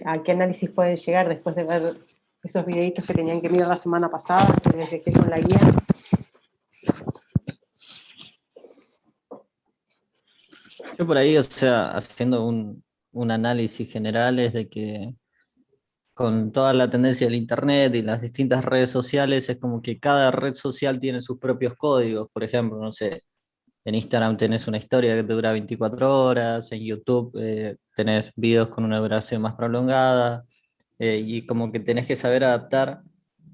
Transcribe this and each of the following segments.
¿A qué análisis pueden llegar después de ver esos videitos que tenían que mirar la semana pasada, que les dejé con la guía? Yo por ahí, o sea, haciendo un análisis general es de que con toda la tendencia del internet y las distintas redes sociales, es como que cada red social tiene sus propios códigos. Por ejemplo, no sé, en Instagram tenés una historia que te dura 24 horas, en YouTube tenés videos con una duración más prolongada, y como que tenés que saber adaptar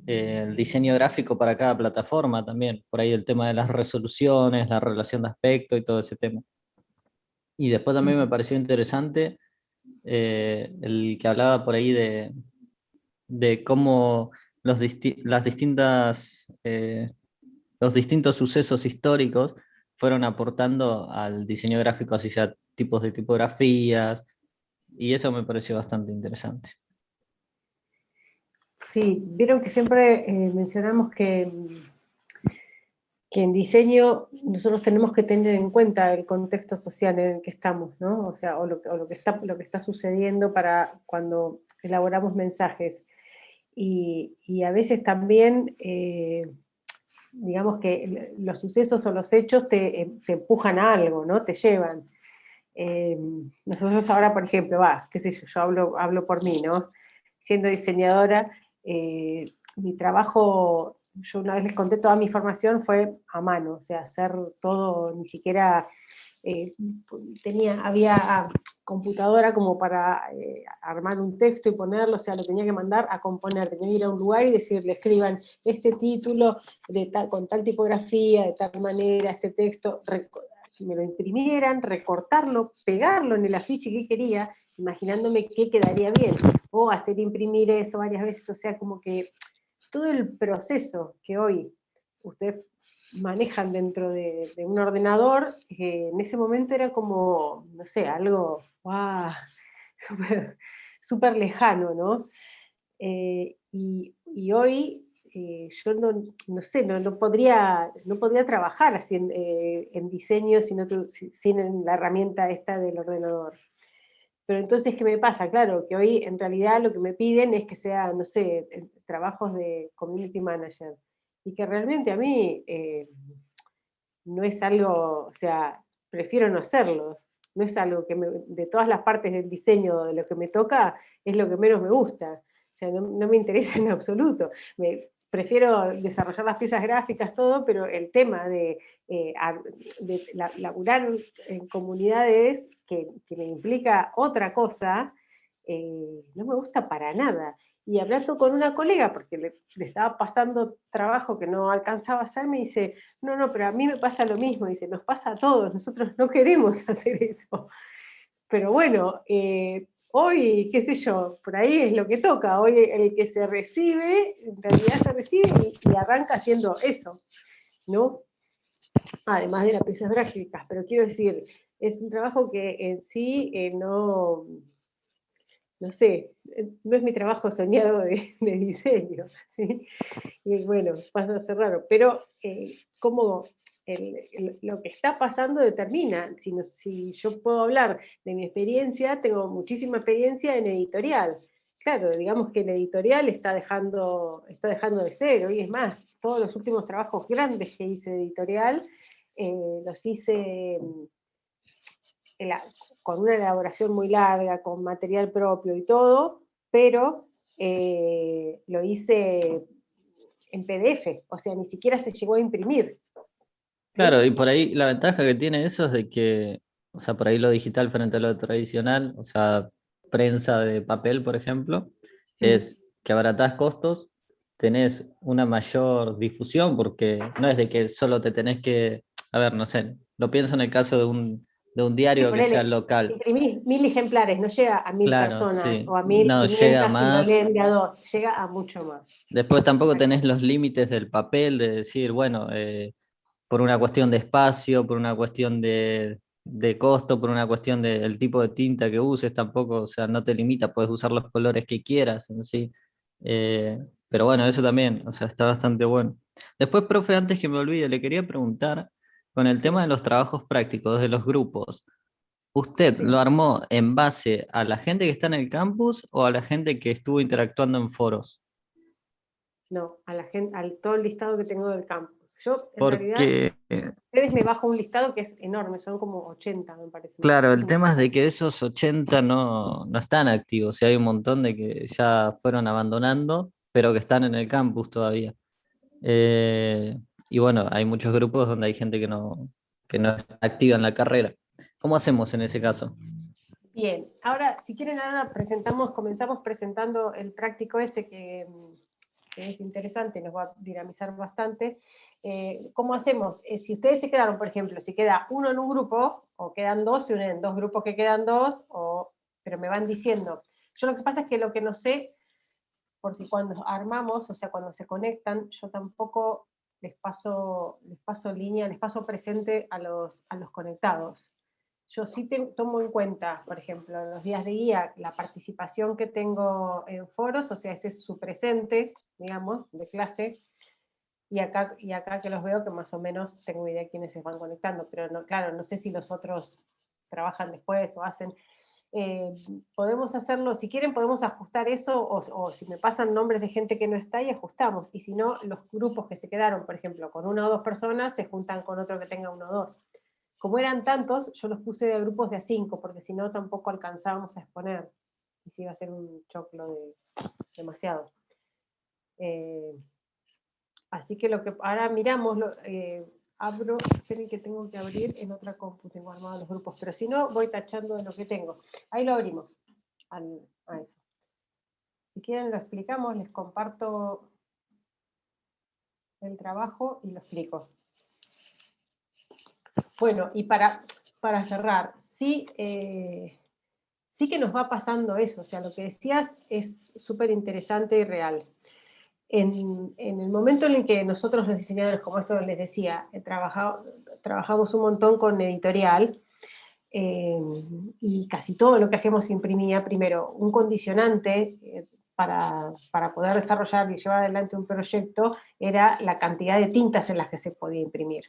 el diseño gráfico para cada plataforma también. Por ahí el tema de las resoluciones, la relación de aspecto y todo ese tema. Y después también me pareció interesante el que hablaba por ahí de cómo las distintas, los distintos sucesos históricos fueron aportando al diseño gráfico, así sea tipos de tipografías, y eso me pareció bastante interesante. Sí, vieron que siempre mencionamos que en diseño nosotros tenemos que tener en cuenta el contexto social en el que estamos, ¿no? O sea, lo que está sucediendo para cuando elaboramos mensajes. Y a veces también, digamos que los sucesos o los hechos te empujan a algo, ¿no? Te llevan. Eh, Nosotros ahora, por ejemplo, qué sé yo, hablo por mí, ¿no? Siendo diseñadora, mi trabajo, yo una vez les conté, toda mi formación fue a mano, o sea, hacer todo, ni siquiera eh, había computadora como para armar un texto y ponerlo, o sea, lo tenía que mandar a componer, tenía que ir a un lugar y decirle, escriban este título con tal tipografía, de tal manera, este texto, me lo imprimieran, recortarlo, pegarlo en el afiche que quería, imaginándome qué quedaría bien, o hacer imprimir eso varias veces, o sea, como que todo el proceso que hoy ustedes manejan dentro de un ordenador, en ese momento era como, no sé, algo wow, súper super lejano, ¿no? Y hoy yo no sé, no podría trabajar así en diseño sin la herramienta esta del ordenador. Pero entonces, ¿qué me pasa? Claro, que hoy en realidad lo que me piden es que sea, no sé, trabajos de community manager. Y que realmente a mí no es algo, o sea, prefiero no hacerlo. No es algo de todas las partes del diseño, de lo que me toca, es lo que menos me gusta. O sea, no me interesa en absoluto. Prefiero desarrollar las piezas gráficas, todo, pero el tema de laburar en comunidades que me implica otra cosa, no me gusta para nada. Y hablando con una colega, porque le estaba pasando trabajo que no alcanzaba a hacer, me dice, no, pero a mí me pasa lo mismo, dice, nos pasa a todos, nosotros no queremos hacer eso. Pero bueno, hoy, qué sé yo, por ahí es lo que toca, hoy el que se recibe, en realidad se recibe y arranca haciendo eso, ¿no? Además de las piezas gráficas, pero quiero decir, es un trabajo que en sí no sé, no es mi trabajo soñado de diseño, ¿sí? Y bueno, pasa a ser raro, pero como lo que está pasando determina, si yo puedo hablar de mi experiencia, tengo muchísima experiencia en editorial. Claro, digamos que en editorial está dejando de ser, hoy es más, todos los últimos trabajos grandes que hice de editorial, los hice la- con una elaboración muy larga, con material propio y todo, pero lo hice en PDF, o sea, ni siquiera se llegó a imprimir, Claro, ¿sí? y por ahí la ventaja que tiene eso es de que, o sea, por ahí lo digital frente a lo tradicional, o sea, prensa de papel, por ejemplo, Mm. es que abaratás costos, tenés una mayor difusión, porque no es de que solo te tenés que, a ver, no sé, lo pienso en el caso de un Sí, diario que sea ponele, local. imprimís 1000 ejemplares, no llega a 1000 Claro, personas sí, o a mil no llega quinientas si lo más. leen de a dos, llega a mucho más. Después tampoco tenés Exacto. los límites del papel, de decir, bueno, por una cuestión de espacio, por una cuestión de costo, por una cuestión del tipo de tinta que uses, tampoco, o sea, no te limita, puedes usar los colores que quieras en sí. Eh, pero bueno, eso también, o sea, está bastante bueno. Después, profe, antes que me olvide, le quería preguntar con el tema Sí. de los trabajos prácticos, de los grupos. ¿Usted Sí. lo armó en base a la gente que está en el campus o a la gente que estuvo interactuando en foros? No, a la gente, al todo el listado que tengo del campus. Yo, en realidad, Porque, ustedes me bajo un listado que es enorme, son como 80, me parece, no sé, claro, es el un tema es montón. de que esos 80 no están activos y hay un montón de que ya fueron abandonando, pero que están en el campus todavía. Eh, y bueno, hay muchos grupos donde hay gente que no está activa en la carrera. ¿Cómo hacemos en ese caso? Bien, ahora, si quieren, ahora comenzamos presentando el práctico ese que es interesante, nos va a dinamizar bastante. ¿Cómo hacemos? Si ustedes se quedaron, por ejemplo, si queda uno en un grupo, o quedan dos, se unen dos grupos que quedan dos, pero me van diciendo. Yo lo que pasa es que lo que no sé, porque cuando armamos, o sea, cuando se conectan, yo tampoco les paso línea, les paso presente a los conectados. Yo sí tomo en cuenta, por ejemplo, en los días de guía, la participación que tengo en foros, o sea, ese es su presente, digamos, de clase, y acá que los veo que más o menos tengo idea de quiénes se van conectando, pero no, claro, no sé si los otros trabajan después o hacen. Eh, Podemos hacerlo, si quieren podemos ajustar eso, o si me pasan nombres de gente que no está y ajustamos, y si no, los grupos que se quedaron, por ejemplo, con una o dos personas, se juntan con otro que tenga uno o dos. Como eran tantos, yo los puse de grupos de a 5, porque si no tampoco alcanzábamos a exponer, y si iba a ser un choclo demasiado. Eh, Así que lo que ahora miramos, abro, esperen que tengo que abrir en otra compu, tengo armados los grupos, pero si no, voy tachando de lo que tengo. Ahí lo abrimos, a eso. Si quieren lo explicamos, les comparto el trabajo y lo explico. Bueno, y para cerrar, sí, sí que nos va pasando eso, o sea, lo que decías es súper interesante y real. En el momento en el que nosotros los diseñadores, como esto les decía, trabajamos un montón con editorial, eh, y casi todo lo que hacíamos imprimía primero un condicionante para poder desarrollar y llevar adelante un proyecto, era la cantidad de tintas en las que se podía imprimir.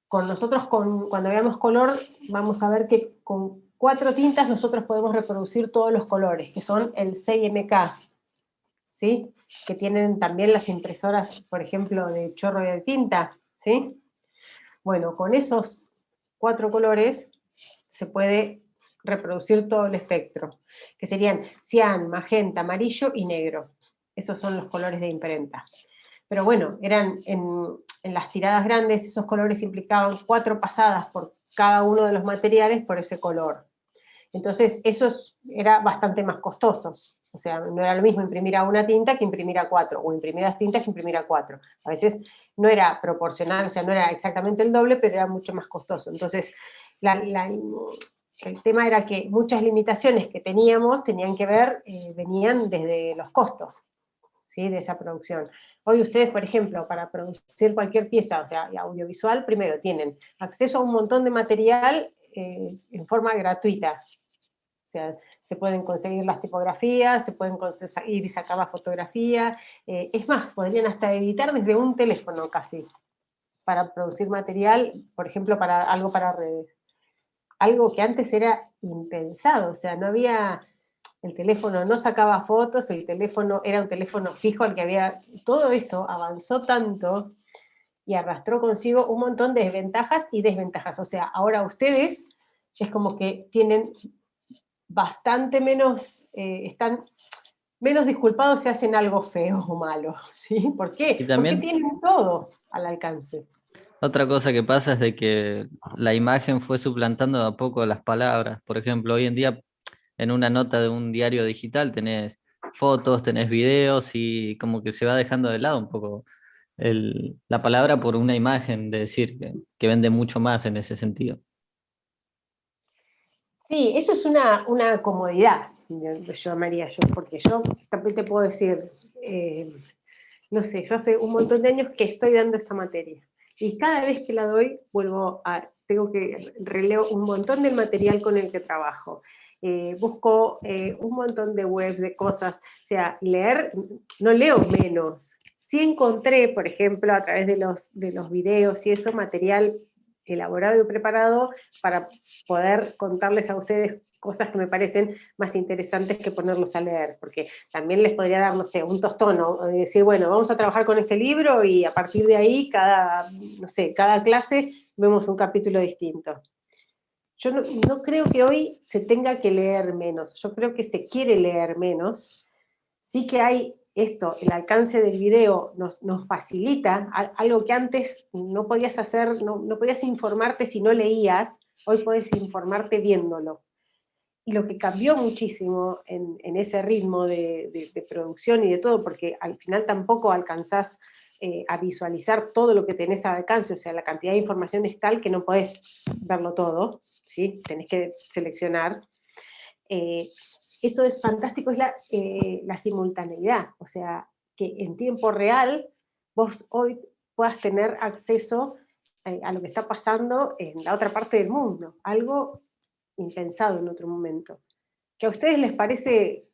Con nosotros, cuando veamos color, vamos a ver que con 4 tintas nosotros podemos reproducir todos los colores, que son el 6MK, ¿sí? Que tienen también las impresoras, por ejemplo, de chorro de tinta, ¿sí? Bueno, con esos 4 colores se puede reproducir todo el espectro, que serían cian, magenta, amarillo y negro. Esos son los colores de imprenta. Pero bueno, eran en las tiradas grandes, esos colores implicaban 4 pasadas por cada uno de los materiales por ese color. Entonces, eso era bastante más costoso. O sea, no era lo mismo imprimir a una tinta que imprimir a 4, o imprimir a las tintas que imprimir a 4. A veces no era proporcional, o sea, no era exactamente el doble, pero era mucho más costoso. Entonces, el tema era que muchas limitaciones que teníamos tenían que ver, venían desde los costos, ¿sí? De esa producción. Hoy ustedes, por ejemplo, para producir cualquier pieza, o sea, audiovisual, primero tienen acceso a un montón de material en forma gratuita. O sea, se pueden conseguir las tipografías, se pueden ir y sacar la fotografía. Es más, podrían hasta editar desde un teléfono casi, para producir material, por ejemplo, para algo para redes. Algo que antes era impensado, o sea, no había, el teléfono no sacaba fotos, el teléfono era un teléfono fijo al que había, todo eso avanzó tanto y arrastró consigo un montón de ventajas y desventajas. O sea, ahora ustedes es como que tienen bastante menos, están menos disculpados si hacen algo feo o malo, ¿sí? ¿Por Y qué? Porque también tienen todo al alcance. otra cosa que pasa es de que la imagen fue suplantando de a poco las palabras. Por ejemplo, hoy en día en una nota de un diario digital tenés fotos, tenés videos y como que se va dejando de lado un poco la palabra por una imagen, de decir que vende mucho más en ese sentido. Sí, eso es una comodidad, yo llamaría yo, porque yo también te puedo decir, eh, no sé, yo hace un montón de años que estoy dando esta materia y cada vez que la doy tengo que releo un montón del material con el que trabajo. Busco un montón de webs, de cosas, o sea, leer, no leo menos. Sí encontré, por ejemplo, a través de los videos y eso, material elaborado y preparado para poder contarles a ustedes cosas que me parecen más interesantes que ponerlos a leer, porque también les podría dar, no sé, un tostón, o decir, bueno, vamos a trabajar con este libro y a partir de ahí, no sé, cada clase vemos un capítulo distinto. Yo no creo que hoy se tenga que leer menos, yo creo que se quiere leer menos. Sí que hay esto, el alcance del video nos facilita algo que antes no podías hacer, no podías informarte si no leías, hoy puedes informarte viéndolo. Y lo que cambió muchísimo en ese ritmo de producción y de todo, porque al final tampoco alcanzás a visualizar todo lo que tenés al alcance, o sea, la cantidad de información es tal que no podés verlo todo, ¿sí? Tenés que seleccionar. Eso es fantástico, es la simultaneidad, o sea, que en tiempo real vos hoy puedas tener acceso a lo que está pasando en la otra parte del mundo, algo impensado en otro momento, que a ustedes les parece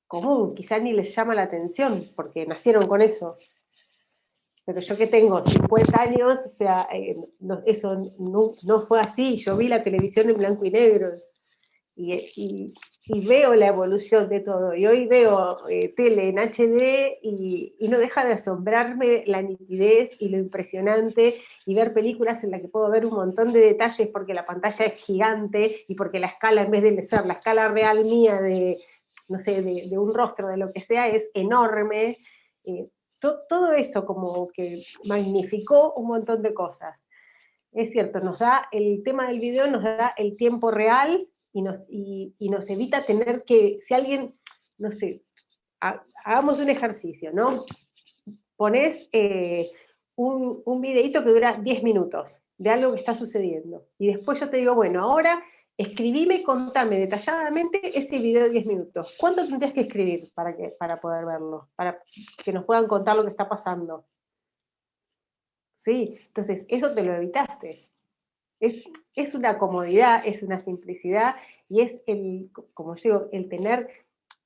común, quizá ni les llama la atención, porque nacieron con eso, pero yo que tengo 50 años, o sea, eso no fue así, yo vi la televisión en blanco y negro, y veo la evolución de todo, y hoy veo tele en HD y no deja de asombrarme la nitidez y lo impresionante, y ver películas en las que puedo ver un montón de detalles porque la pantalla es gigante y porque la escala, en vez de ser la escala real mía de, no sé, de un rostro, de lo que sea, es enorme. Todo eso como que magnificó un montón de cosas. Es cierto, el tema del video nos da el tiempo real y nos evita tener que, si alguien, no sé, hagamos un ejercicio, ¿no? Pones un videíto que dura 10 minutos de algo que está sucediendo. Y después yo te digo, bueno, ahora escribime y contame detalladamente ese video de 10 minutos. ¿Cuánto tendrías que escribir para poder verlo? Para que nos puedan contar lo que está pasando. Sí, entonces eso te lo evitaste. Es una comodidad, es una simplicidad y es como yo digo,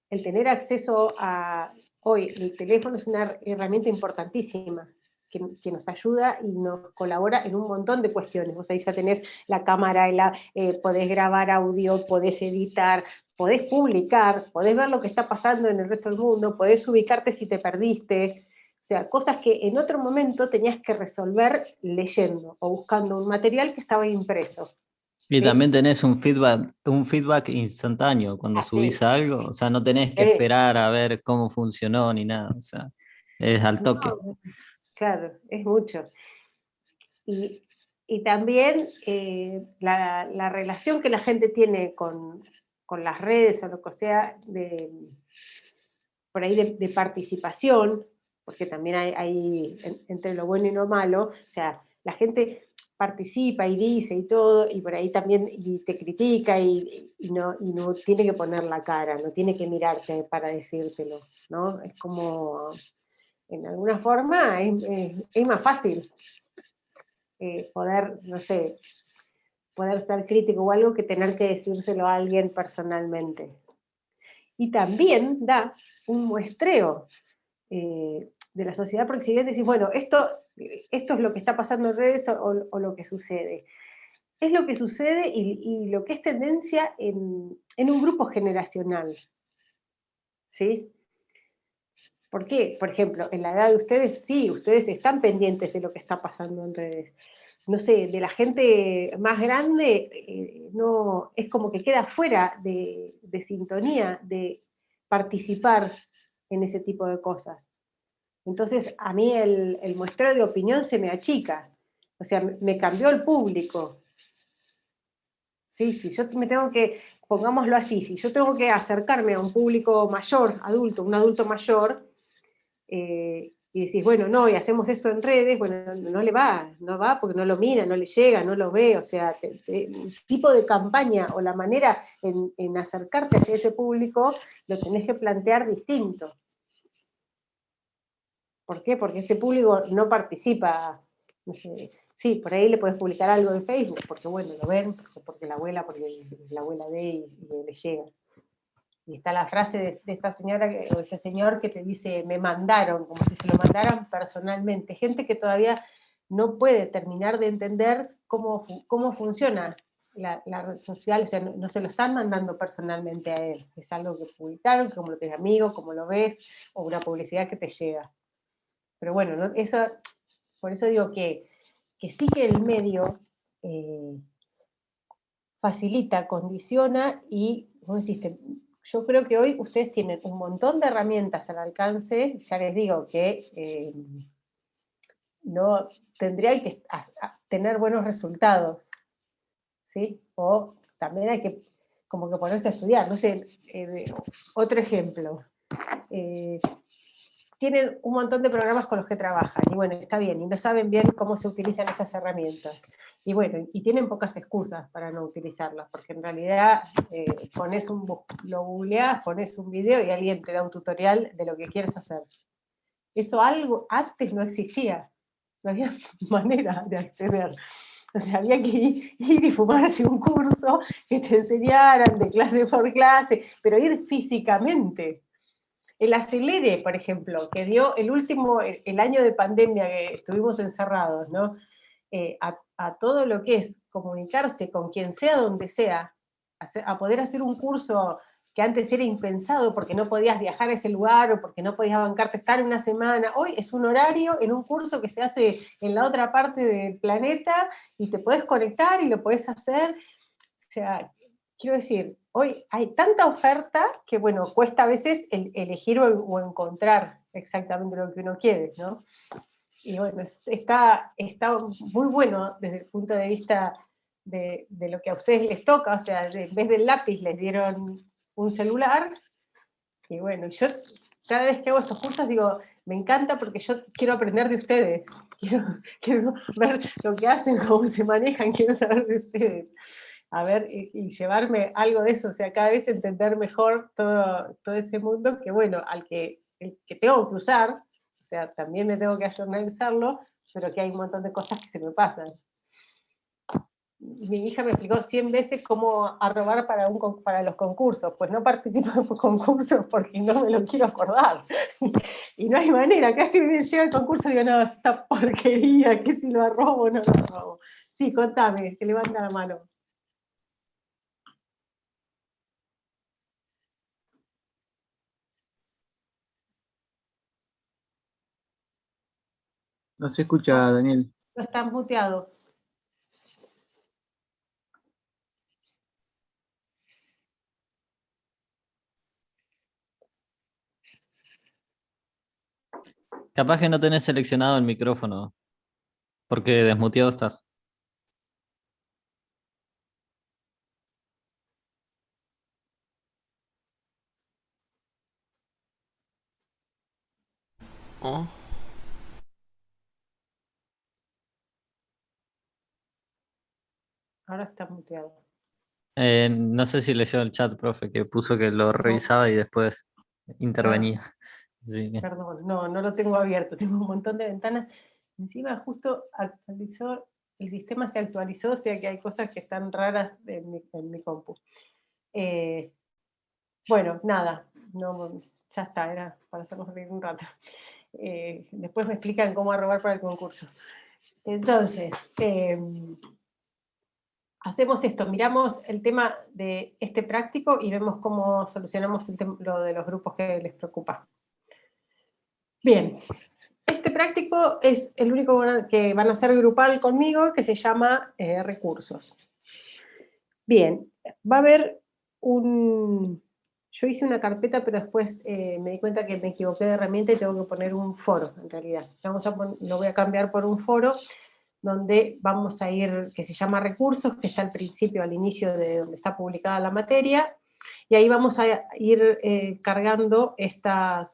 el tener acceso a... Hoy el teléfono es una herramienta importantísima que nos ayuda y nos colabora en un montón de cuestiones. Vos ahí ya tenés la cámara, podés grabar audio, podés editar, podés publicar, podés ver lo que está pasando en el resto del mundo, podés ubicarte si te perdiste. O sea, cosas que en otro momento tenías que resolver leyendo o buscando un material que estaba impreso. Y ¿Sí? también tenés un feedback instantáneo cuando subís Así. algo, o sea, no tenés que esperar a ver cómo funcionó ni nada, o sea, es al toque. No, claro, es mucho. Y, y también la relación que la gente tiene con las redes o lo que sea, por ahí de participación, porque también hay entre lo bueno y lo malo, o sea, la gente participa y dice y todo, y por ahí también y te critica y no tiene que poner la cara, no tiene que mirarte para decírtelo, ¿no? Es como, en alguna forma, es más fácil poder, no sé, poder ser crítico o algo que tener que decírselo a alguien personalmente. Y también da un muestreo de la sociedad, porque si bien decís, bueno, esto es lo que está pasando en redes o lo que sucede. Es lo que sucede y lo que es tendencia en un grupo generacional. ¿Sí? ¿Por qué? Por ejemplo, en la edad de ustedes, sí, ustedes están pendientes de lo que está pasando en redes. No sé, de la gente más grande, no, es como que queda fuera de sintonía, de participar en ese tipo de cosas. Entonces, a mí el muestreo de opinión se me achica. O sea, me cambió el público. Sí, sí, yo me tengo que, pongámoslo así, si yo tengo que acercarme a un público mayor, adulto, un adulto mayor, y decís, bueno, no, y hacemos esto en redes, bueno, no le va, no va porque no lo mira, no le llega, no lo ve, o sea, el tipo de campaña o la manera en acercarte hacia ese público lo tenés que plantear distinto. ¿Por qué? Porque ese público no participa, no sé, sí, por ahí le puedes publicar algo en Facebook, porque bueno, lo ven, porque la abuela ve y le llega. Y está la frase de esta señora o este señor que te dice, me mandaron, como si se lo mandaran personalmente. Gente que todavía no puede terminar de entender cómo funciona la red social, o sea, no se lo están mandando personalmente a él, es algo que publicaron, como lo tenés amigo, como lo ves, o una publicidad que te llega. Pero bueno, ¿no? Por eso digo que sí que el medio facilita, condiciona y, como deciste, yo creo que hoy ustedes tienen un montón de herramientas al alcance, ya les digo que no tendrían que tener buenos resultados, ¿sí? O también hay que como que ponerse a estudiar, no sé, otro ejemplo. Tienen un montón de programas con los que trabajan, y bueno, está bien, y no saben bien cómo se utilizan esas herramientas. Y bueno, y tienen pocas excusas para no utilizarlas, porque en realidad lo googleás, pones un video y alguien te da un tutorial de lo que quieres hacer. Eso algo antes no existía, no había manera de acceder. O sea, había que ir y fumarse un curso que te enseñaran de clase por clase, pero ir físicamente. El acelere, por ejemplo, que dio el año de pandemia que estuvimos encerrados, ¿no? A todo lo que es comunicarse con quien sea, donde sea, a poder hacer un curso que antes era impensado porque no podías viajar a ese lugar o porque no podías bancarte estar una semana. Hoy es un horario en un curso que se hace en la otra parte del planeta y te podés conectar y lo podés hacer. O sea, quiero decir, hoy hay tanta oferta que, bueno, cuesta a veces elegir o encontrar exactamente lo que uno quiere, ¿no? Y bueno, está muy bueno desde el punto de vista de lo que a ustedes les toca, o sea, en vez del lápiz les dieron un celular, y bueno, yo cada vez que hago estos cursos digo, me encanta porque yo quiero aprender de ustedes, quiero ver lo que hacen, cómo se manejan, quiero saber de ustedes. A ver, y llevarme algo de eso, o sea, cada vez entender mejor todo ese mundo que, bueno, el que tengo que usar, o sea, también me tengo que ayornar a usarlo, pero que hay un montón de cosas que se me pasan. Mi hija me explicó 100 veces cómo arrobar para los concursos. Pues no participo en concursos porque no me lo quiero acordar. Y no hay manera. Cada vez que me llega el concurso digo, no, esta porquería, que si lo arrobo o no lo arrobo. Sí, contame, que levanta la mano. No se escucha, Daniel. No estás muteado. Capaz que no tenés seleccionado el micrófono, porque desmuteado estás. Oh, Ahora está muteado. No sé si leyó el chat, profe, que puso que lo No. revisaba y después Ah, intervenía. Sí. perdón, no lo tengo abierto, tengo un montón de ventanas. Encima justo el sistema se actualizó, o sea que hay cosas que están raras en mi compu. Bueno, nada, no, ya está, era para hacernos reír un rato. Después me explican cómo arrobar para el concurso. Entonces, hacemos esto, miramos el tema de este práctico y vemos cómo solucionamos lo de los grupos que les preocupa. Bien, este práctico es el único que van a hacer grupal conmigo, que se llama recursos. Bien, va a haber yo hice una carpeta, pero después me di cuenta que me equivoqué de herramienta y tengo que poner un foro, en realidad. Lo voy a cambiar por un foro donde vamos a ir, que se llama recursos, que está al principio, al inicio de donde está publicada la materia, y ahí vamos a ir cargando esto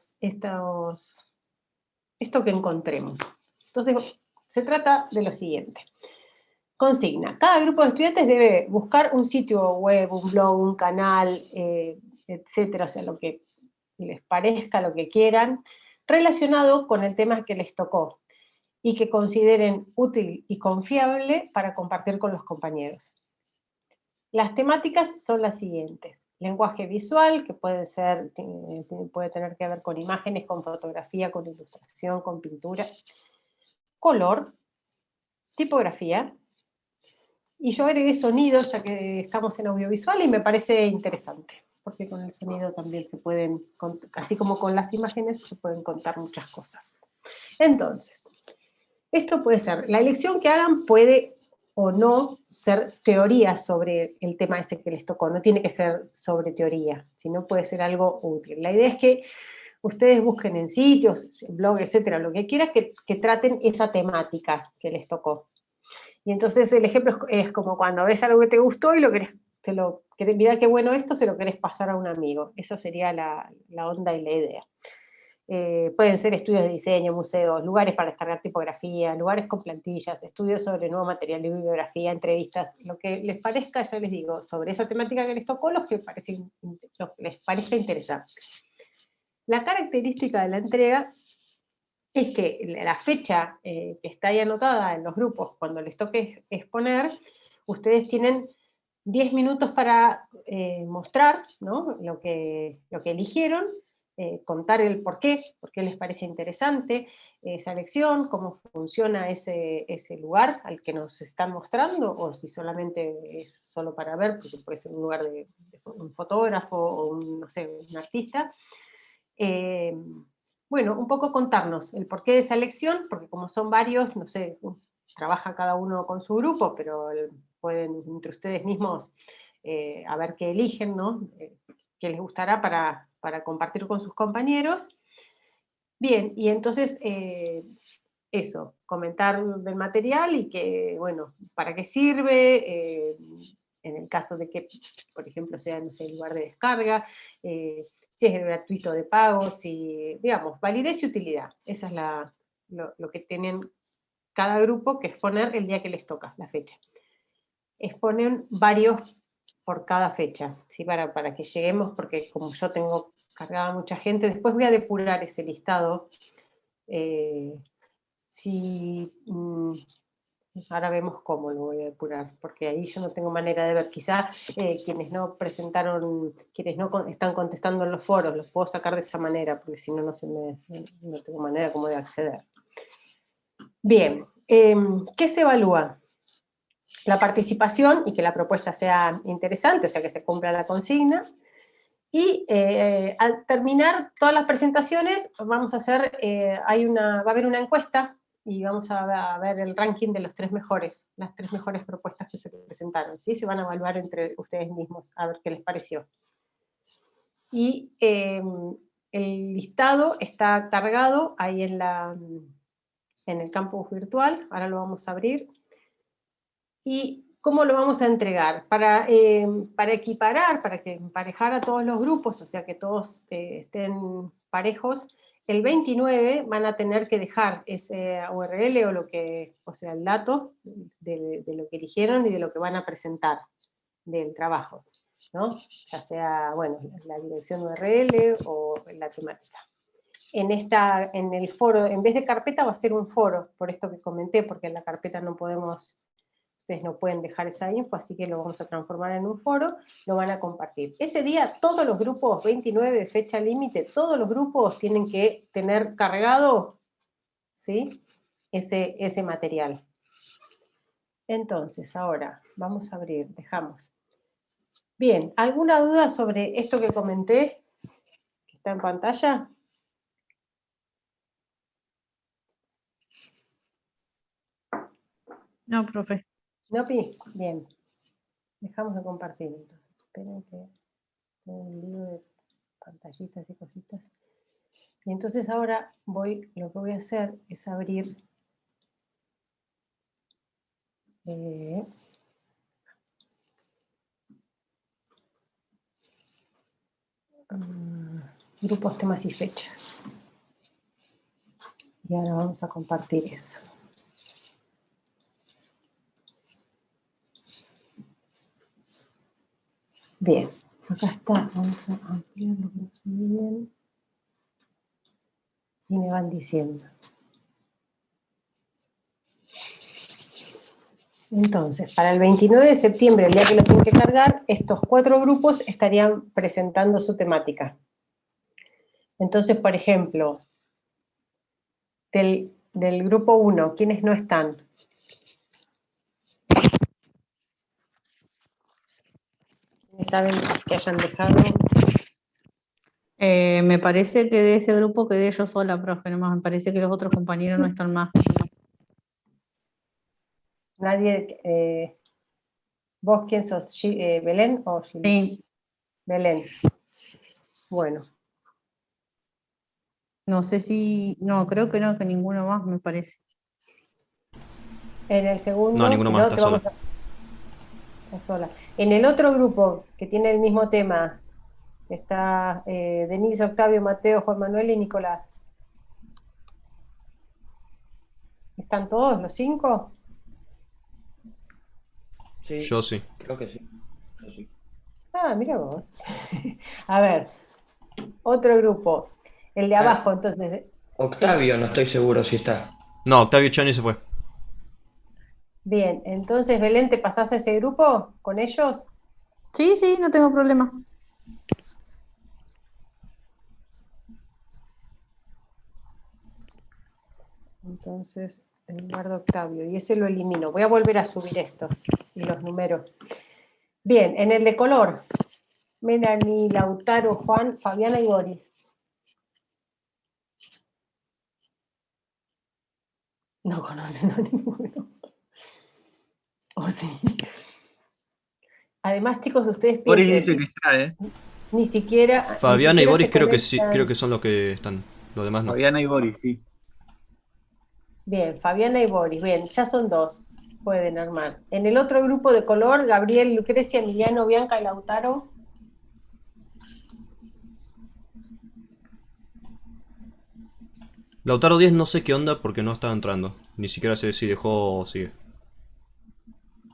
que encontremos. Entonces, se trata de lo siguiente. Consigna. Cada grupo de estudiantes debe buscar un sitio web, un blog, un canal, etcétera, o sea, lo que les parezca, lo que quieran, relacionado con el tema que les tocó y que consideren útil y confiable para compartir con los compañeros. Las temáticas son las siguientes. Lenguaje visual, que puede tener que ver con imágenes, con fotografía, con ilustración, con pintura. Color, tipografía, y yo agregué sonido, ya que estamos en audiovisual, y me parece interesante, porque con el sonido también se pueden, así como con las imágenes, se pueden contar muchas cosas. Entonces, esto puede ser, la elección que hagan puede o no ser teoría sobre el tema ese que les tocó, no tiene que ser sobre teoría, sino puede ser algo útil. La idea es que ustedes busquen en sitios, en blogs, etcétera, lo que quieran, que traten esa temática que les tocó. Y entonces el ejemplo es como cuando ves algo que te gustó y mirá qué bueno esto, se lo querés pasar a un amigo. Esa sería la onda y la idea. Pueden ser estudios de diseño, museos, lugares para descargar tipografía, lugares con plantillas, estudios sobre nuevo material de bibliografía, entrevistas, lo que les parezca, ya les digo, sobre esa temática que les tocó, los que les parezca interesante. La característica de la entrega es que la fecha que está ahí anotada en los grupos, cuando les toque exponer, ustedes tienen 10 minutos para mostrar, ¿no?, lo que eligieron, contar el por qué les parece interesante esa elección, cómo funciona ese lugar al que nos están mostrando, o si solamente es solo para ver, porque puede ser un lugar de un fotógrafo o no sé, un artista. Bueno, un poco contarnos el porqué de esa elección, porque como son varios, no sé, trabaja cada uno con su grupo, pero pueden entre ustedes mismos a ver qué eligen, ¿no? Qué les gustará para compartir con sus compañeros. Bien, y entonces eso, comentar del material y que, bueno, para qué sirve, en el caso de que, por ejemplo, sea, no sé, el lugar de descarga, si es gratuito de pago, si, digamos, validez y utilidad. Esa es lo que tienen cada grupo que exponer el día que les toca, la fecha. Exponen varios por cada fecha, ¿sí? Para que lleguemos, porque como yo tengo cargada mucha gente, después voy a depurar ese listado. Ahora vemos cómo lo voy a depurar, porque ahí yo no tengo manera de ver. Quizá quienes no presentaron, quienes no están contestando en los foros, los puedo sacar de esa manera, porque si no, no tengo manera como de acceder. Bien, ¿qué se evalúa? La participación y que la propuesta sea interesante, o sea, que se cumpla la consigna. Y al terminar todas las presentaciones, vamos a hacer, va a haber una encuesta y vamos a ver el ranking de las tres mejores propuestas que se presentaron, ¿sí? Se van a evaluar entre ustedes mismos, a ver qué les pareció. Y el listado está cargado ahí en el campus virtual, ahora lo vamos a abrir. Y ¿cómo lo vamos a entregar? Para equiparar, para que emparejar a todos los grupos, o sea que todos estén parejos, el 29 van a tener que dejar ese URL o sea, el dato de lo que eligieron y de lo que van a presentar del trabajo, ¿no? Ya sea, bueno, la dirección URL o la temática. En el foro, en vez de carpeta va a ser un foro, por esto que comenté, porque en la carpeta ustedes no pueden dejar esa info, así que lo vamos a transformar en un foro, lo van a compartir. Ese día todos los grupos, 29, fecha límite, todos los grupos tienen que tener cargado, ¿sí?, ese material. Entonces, ahora vamos a abrir, dejamos. Bien, ¿alguna duda sobre esto que comenté, que está en pantalla? No, profe. ¿No, Pi? Bien. Dejamos de compartir, entonces. Esperen que tengo un lío de pantallitas y cositas. Y entonces ahora lo que voy a hacer es abrir grupos, temas y fechas. Y ahora vamos a compartir eso. Bien, acá está. Vamos a ampliar lo que no se ve bien. Y me van diciendo. Entonces, para el 29 de septiembre, el día que lo tienen que cargar, estos 4 grupos estarían presentando su temática. Entonces, por ejemplo, del grupo 1, ¿quiénes no están? ¿Saben que hayan dejado? Me parece que de ese grupo quedé yo sola, profe, nomás. Me parece que los otros compañeros no están más. Nadie, ¿vos quién sos? ¿Belén o Gil? Sí, Belén. Bueno, no sé si. No, creo que no, que ninguno más, me parece. en el segundo, No, ninguno si más, no, está te vamos sola. Está sola. En el otro grupo que tiene el mismo tema, está Denise, Octavio, Mateo, Juan Manuel y Nicolás. ¿Están todos los 5? Sí, Yo sí. creo que sí. Yo sí. Ah, mira vos. A ver, otro grupo. El de abajo, entonces. Octavio, no estoy seguro si está. No, Octavio Chani se fue. Bien, entonces Belén, ¿te pasás a ese grupo con ellos? Sí, sí, no tengo problema. Entonces, en lugar de Octavio. Y ese lo elimino. Voy a volver a subir esto y los números. Bien, en el de color. Melanie, Lautaro, Juan, Fabiana y Boris. No conocen a ninguno. ¿O sí? Además, chicos, ustedes Boris dice piensen, que está, ¿eh? ni siquiera Fabiana y Boris se creo que sí, conectan. creo que son los que están. Los demás no. Fabiana y Boris, sí. Bien, Fabiana y Boris, bien, ya son 2. Pueden armar. En el otro grupo de color, Gabriel, Lucrecia, Emiliano, Bianca y Lautaro. Lautaro 10 no sé qué onda porque no estaba entrando. Ni siquiera sé si dejó o sigue.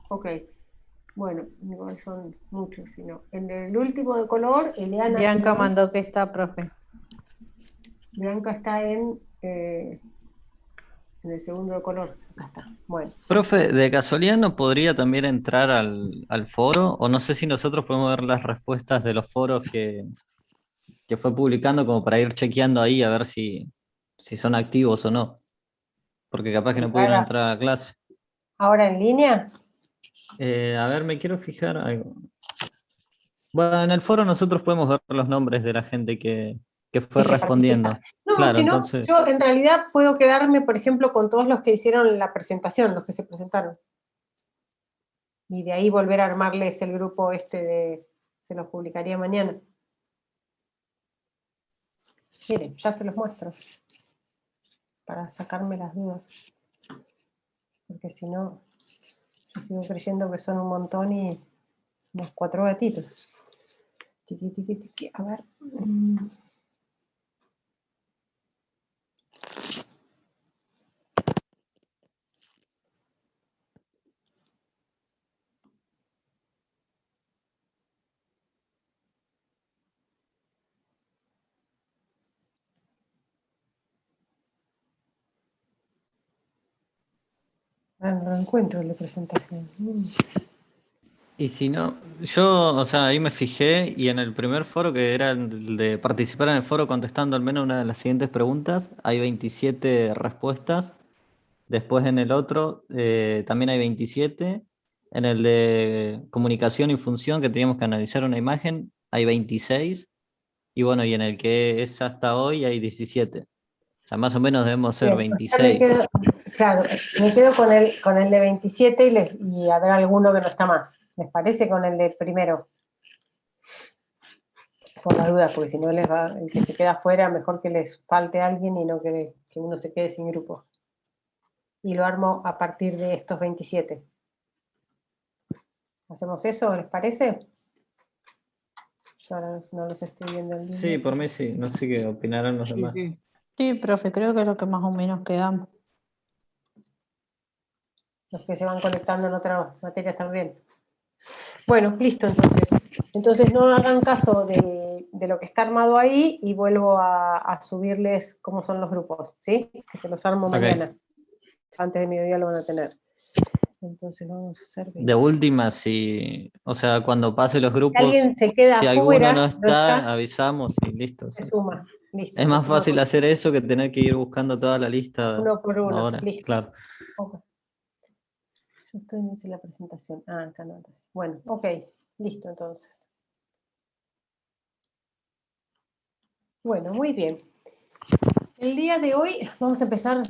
Ok. Bueno, igual son muchos, si no. En el último de color, Eliana, Bianca Simón. mandó que está, profe. Bianca está en el segundo de color. Acá está. Bueno. Profe, ¿de casualidad no podría también entrar al foro? O no sé si nosotros podemos ver las respuestas de los foros que fue publicando como para ir chequeando ahí a ver si son activos o no. Porque capaz que no pudieron Ahora, entrar a clase. ahora en línea. A ver, me quiero fijar algo. Bueno, en el foro nosotros podemos ver los nombres de la gente que fue Que participa. respondiendo. No, Claro, si no, entonces, yo en realidad puedo quedarme, por ejemplo, con todos los que hicieron la presentación, los que se presentaron. Y de ahí volver a armarles el grupo se los publicaría mañana. Miren, ya se los muestro. Para sacarme las dudas. Porque si no, yo sigo creyendo que son un montón y unos 4 gatitos. Tiqui, tiqui, tiqui. A ver. Ah, no lo encuentro en la presentación. y si no, yo, o sea, ahí me fijé y en el primer foro que era el de participar en el foro contestando al menos una de las siguientes preguntas, hay 27 respuestas. Después en el otro también hay 27. En el de comunicación y función, que teníamos que analizar una imagen, hay 26. Y bueno, y en el que es hasta hoy hay 17. O sea, más o menos debemos ser Bien, ya me 26. quedo, claro, me quedo con el de 27 y a ver alguno que no está más. ¿Les parece con el de primero? Por la duda, porque si no les va, el que se queda afuera, mejor que les falte alguien y no que uno se quede sin grupo. Y lo armo a partir de estos 27. ¿Hacemos eso? ¿Les parece? Yo ahora no los estoy viendo en línea. Sí, por mí sí. No sé qué opinarán los Sí, demás. sí. Sí, profe, creo que es lo que más o menos quedamos. Los que se van conectando en otras materias también. Bueno, listo entonces. Entonces no hagan caso de lo que está armado ahí y vuelvo a subirles cómo son los grupos, ¿sí? Que se los armo Ok. mañana. Antes de mediodía lo van a tener. Entonces vamos a hacer 20. De última, si, o sea, cuando pase los Si grupos, alguien se queda si alguno afuera, no no está, está, avisamos y listo. se Sí. suma. Listo, Es se más suma fácil hacer eso que tener que ir buscando toda la lista uno por uno. ahora. Listo. Claro. Ok. Yo estoy en la presentación. Ah, acá no. Bueno, ok. Listo entonces. Bueno, muy bien. El día de hoy vamos a empezar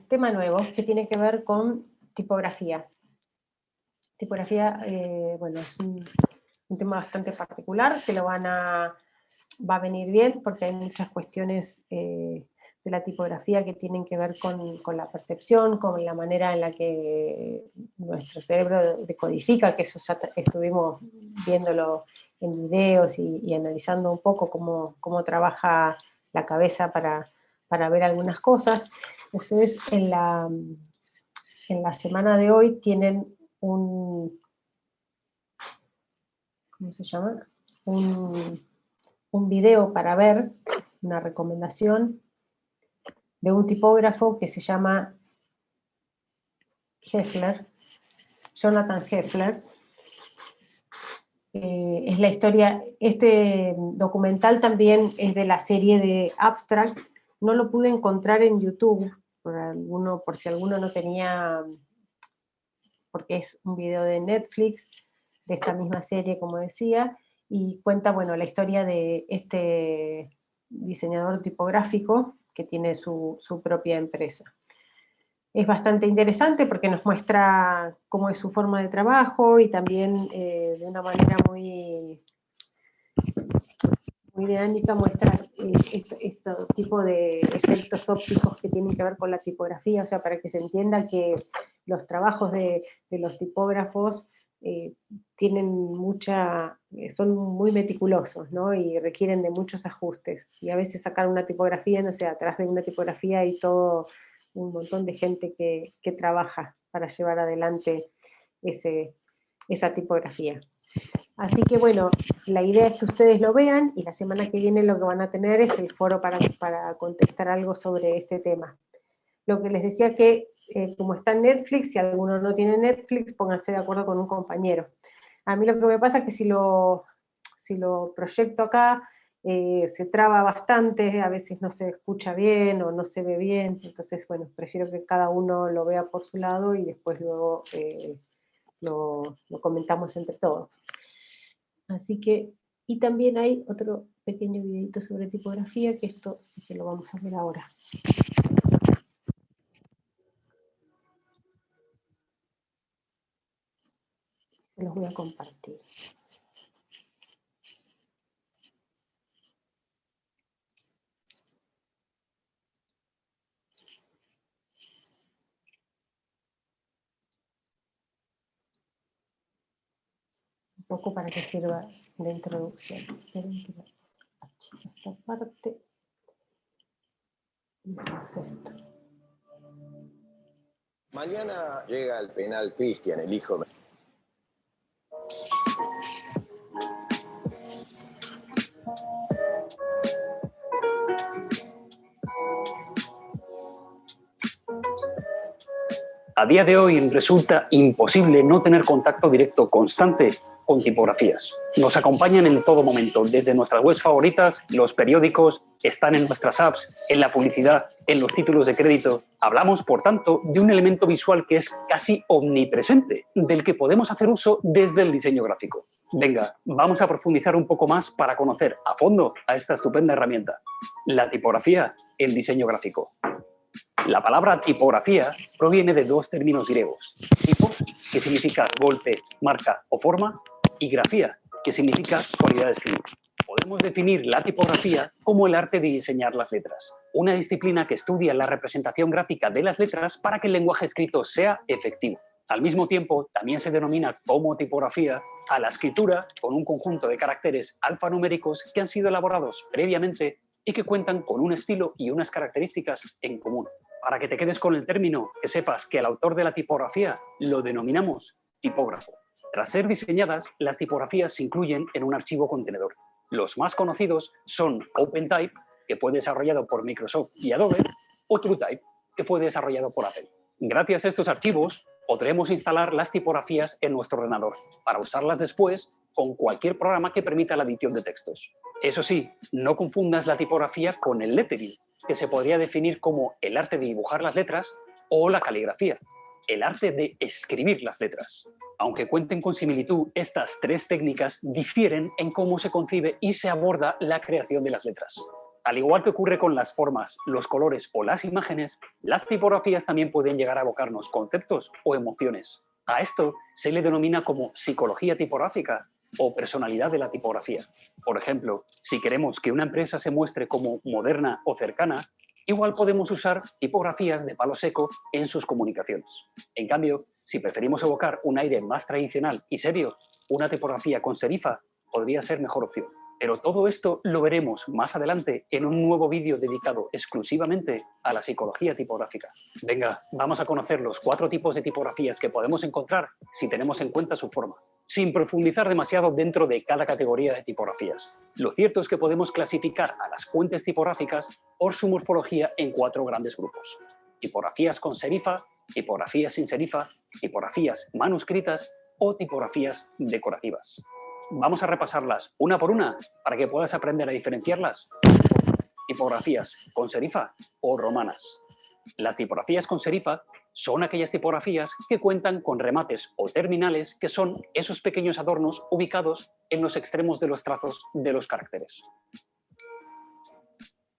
tema nuevo que tiene que ver con tipografía. Tipografía, bueno, es un tema bastante particular que va a venir bien porque hay muchas cuestiones de la tipografía que tienen que ver con la percepción, con la manera en la que nuestro cerebro decodifica, que eso ya estuvimos viéndolo en videos y analizando un poco cómo trabaja la cabeza para ver algunas cosas. Ustedes en la semana de hoy tienen ¿cómo se llama? Un video para ver, una recomendación de un tipógrafo que se llama Heffler, Jonathan Heffler. Es la historia, este documental también es de la serie de Abstract, no lo pude encontrar en YouTube, por si alguno no tenía, porque es un video de Netflix, de esta misma serie, como decía, y cuenta, bueno, la historia de este diseñador tipográfico que tiene su propia empresa. Es bastante interesante porque nos muestra cómo es su forma de trabajo y también de una manera muy dinámica muestra este tipo de efectos ópticos que tienen que ver con la tipografía, o sea, para que se entienda que los trabajos de los tipógrafos son muy meticulosos, ¿no? Y requieren de muchos ajustes. Y a veces sacar una tipografía, no sé, atrás de una tipografía hay todo un montón de gente que trabaja para llevar adelante esa tipografía. Así que bueno, la idea es que ustedes lo vean y la semana que viene lo que van a tener es el foro para contestar algo sobre este tema. Lo que les decía que como está en Netflix, si alguno no tiene Netflix, pónganse de acuerdo con un compañero. A mí lo que me pasa es que si lo proyecto acá, se traba bastante, a veces no se escucha bien o no se ve bien, entonces bueno, prefiero que cada uno lo vea por su lado y después luego lo comentamos entre todos. Así que, y también hay otro pequeño videito sobre tipografía, que esto sí que lo vamos a ver ahora. Se los voy a compartir. Un poco para que sirva de introducción. Esperen que achico esta parte. Y vamos a esto. Mañana llega al penal Cristian, el hijo de... A día de hoy resulta imposible no tener contacto directo constante con tipografías. Nos acompañan en todo momento, desde nuestras webs favoritas, los periódicos, están en nuestras apps, en la publicidad, en los títulos de crédito. Hablamos, por tanto, de un elemento visual que es casi omnipresente, del que podemos hacer uso desde el diseño gráfico. Venga, vamos a profundizar un poco más para conocer a fondo a esta estupenda herramienta. La tipografía, el diseño gráfico. La palabra tipografía proviene de dos términos griegos: tipos, que significa golpe, marca o forma, y grafía, que significa cualidad de escribir. Podemos definir la tipografía como el arte de diseñar las letras, una disciplina que estudia la representación gráfica de las letras para que el lenguaje escrito sea efectivo. Al mismo tiempo, también se denomina como tipografía a la escritura con un conjunto de caracteres alfanuméricos que han sido elaborados previamente y que cuentan con un estilo y unas características en común. Para que te quedes con el término, que sepas que el autor de la tipografía lo denominamos tipógrafo. Tras ser diseñadas, las tipografías se incluyen en un archivo contenedor. Los más conocidos son OpenType, que fue desarrollado por Microsoft y Adobe, o TrueType, que fue desarrollado por Apple. Gracias a estos archivos, podremos instalar las tipografías en nuestro ordenador para usarlas después con cualquier programa que permita la edición de textos. Eso sí, no confundas la tipografía con el lettering, que se podría definir como el arte de dibujar las letras o la caligrafía. el arte de escribir las letras. Aunque cuenten con similitud, estas tres técnicas difieren en cómo se concibe y se aborda la creación de las letras. Al igual que ocurre con las formas, los colores o las imágenes, las tipografías también pueden llegar a evocarnos conceptos o emociones. A esto se le denomina como psicología tipográfica o personalidad de la tipografía. Por ejemplo, si queremos que una empresa se muestre como moderna o cercana, igual podemos usar tipografías de palo seco en sus comunicaciones. En cambio, si preferimos evocar un aire más tradicional y serio, una tipografía con serifa podría ser mejor opción. Pero todo esto lo veremos más adelante en un nuevo vídeo dedicado exclusivamente a la psicología tipográfica. Venga, vamos a conocer los 4 tipos de tipografías que podemos encontrar si tenemos en cuenta su forma, sin profundizar demasiado dentro de cada categoría de tipografías. Lo cierto es que podemos clasificar a las fuentes tipográficas por su morfología en 4 grandes grupos: tipografías con serifa, tipografías sin serifa, tipografías manuscritas o tipografías decorativas. Vamos a repasarlas una por una para que puedas aprender a diferenciarlas. Tipografías con serifa o romanas. Las tipografías con serifa son aquellas tipografías que cuentan con remates o terminales, que son esos pequeños adornos ubicados en los extremos de los trazos de los caracteres.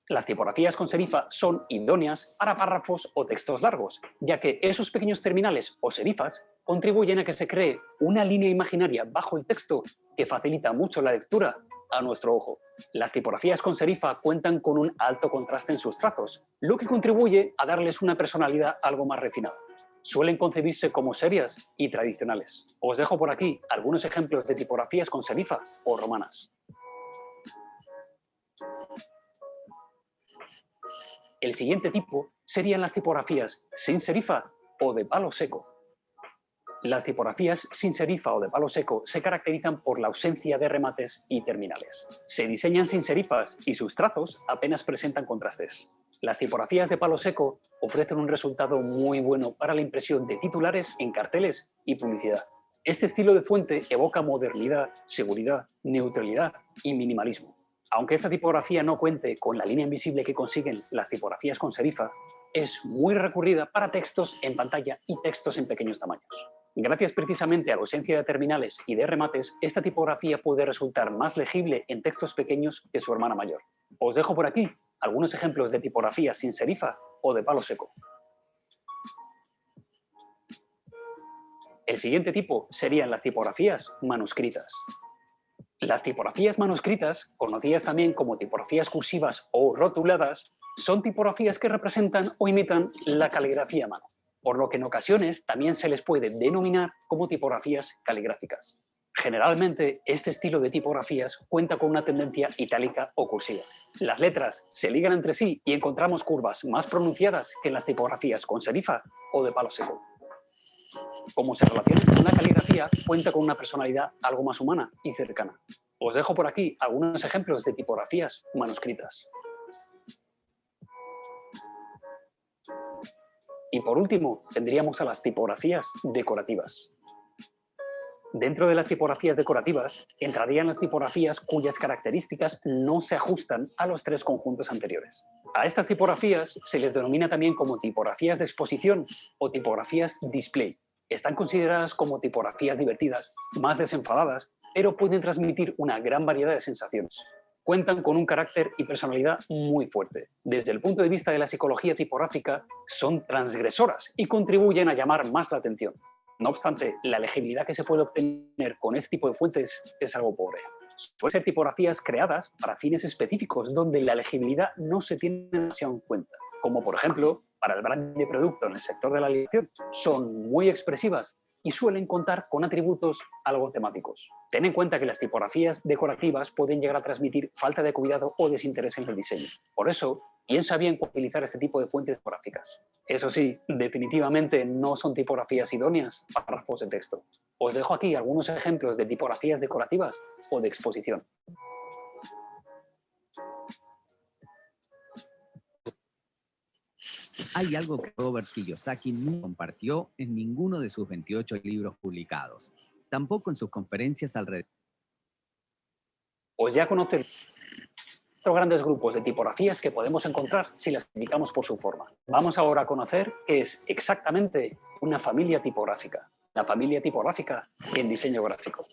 Las tipografías con serifa son idóneas para párrafos o textos largos, ya que esos pequeños terminales o serifas contribuyen a que se cree una línea imaginaria bajo el texto que facilita mucho la lectura a nuestro ojo. Las tipografías con serifa cuentan con un alto contraste en sus trazos, lo que contribuye a darles una personalidad algo más refinada. Suelen concebirse como serias y tradicionales. Os dejo por aquí algunos ejemplos de tipografías con serifa o romanas. El siguiente tipo serían las tipografías sin serifa o de palo seco. Las tipografías sin serifa o de palo seco se caracterizan por la ausencia de remates y terminales. Se diseñan sin serifas y sus trazos apenas presentan contrastes. Las tipografías de palo seco ofrecen un resultado muy bueno para la impresión de titulares en carteles y publicidad. Este estilo de fuente evoca modernidad, seguridad, neutralidad y minimalismo. Aunque esta tipografía no cuente con la línea invisible que consiguen las tipografías con serifa, es muy recurrida para textos en pantalla y textos en pequeños tamaños. Gracias precisamente a la ausencia de terminales y de remates, esta tipografía puede resultar más legible en textos pequeños que su hermana mayor. Os dejo por aquí algunos ejemplos de tipografías sin serifa o de palo seco. El siguiente tipo serían las tipografías manuscritas. Las tipografías manuscritas, conocidas también como tipografías cursivas o rotuladas, son tipografías que representan o imitan la caligrafía a mano, por lo que en ocasiones también se les puede denominar como tipografías caligráficas. Generalmente, este estilo de tipografías cuenta con una tendencia itálica o cursiva. Las letras se ligan entre sí y encontramos curvas más pronunciadas que en las tipografías con serifa o de palo seco. Como se relaciona con la caligrafía, cuenta con una personalidad algo más humana y cercana. Os dejo por aquí algunos ejemplos de tipografías manuscritas. Y por último, tendríamos a las tipografías decorativas. Dentro de las tipografías decorativas entrarían las tipografías cuyas características no se ajustan a los 3 conjuntos anteriores. A estas tipografías se les denomina también como tipografías de exposición o tipografías display. Están consideradas como tipografías divertidas, más desenfadadas, pero pueden transmitir una gran variedad de sensaciones. Cuentan con un carácter y personalidad muy fuerte. Desde el punto de vista de la psicología tipográfica, son transgresoras y contribuyen a llamar más la atención. No obstante, la legibilidad que se puede obtener con este tipo de fuentes es algo pobre. Suelen ser tipografías creadas para fines específicos donde la legibilidad no se tiene demasiado en cuenta, como por ejemplo para el branding de producto en el sector de la alimentación. Son muy expresivas y suelen contar con atributos algo temáticos. Ten en cuenta que las tipografías decorativas pueden llegar a transmitir falta de cuidado o desinterés en el diseño. Por eso, piensa bien cuando utilizar este tipo de fuentes tipográficas. Eso sí, definitivamente no son tipografías idóneas para párrafos de texto. Os dejo aquí algunos ejemplos de tipografías decorativas o de exposición. Hay algo que Robert Kiyosaki no compartió en ninguno de sus 28 libros publicados, tampoco en sus conferencias alrededor. Pues ya conocen cuatro grandes grupos de tipografías que podemos encontrar si las indicamos por su forma. Vamos ahora a conocer qué es exactamente una familia tipográfica. La familia tipográfica en diseño gráfico.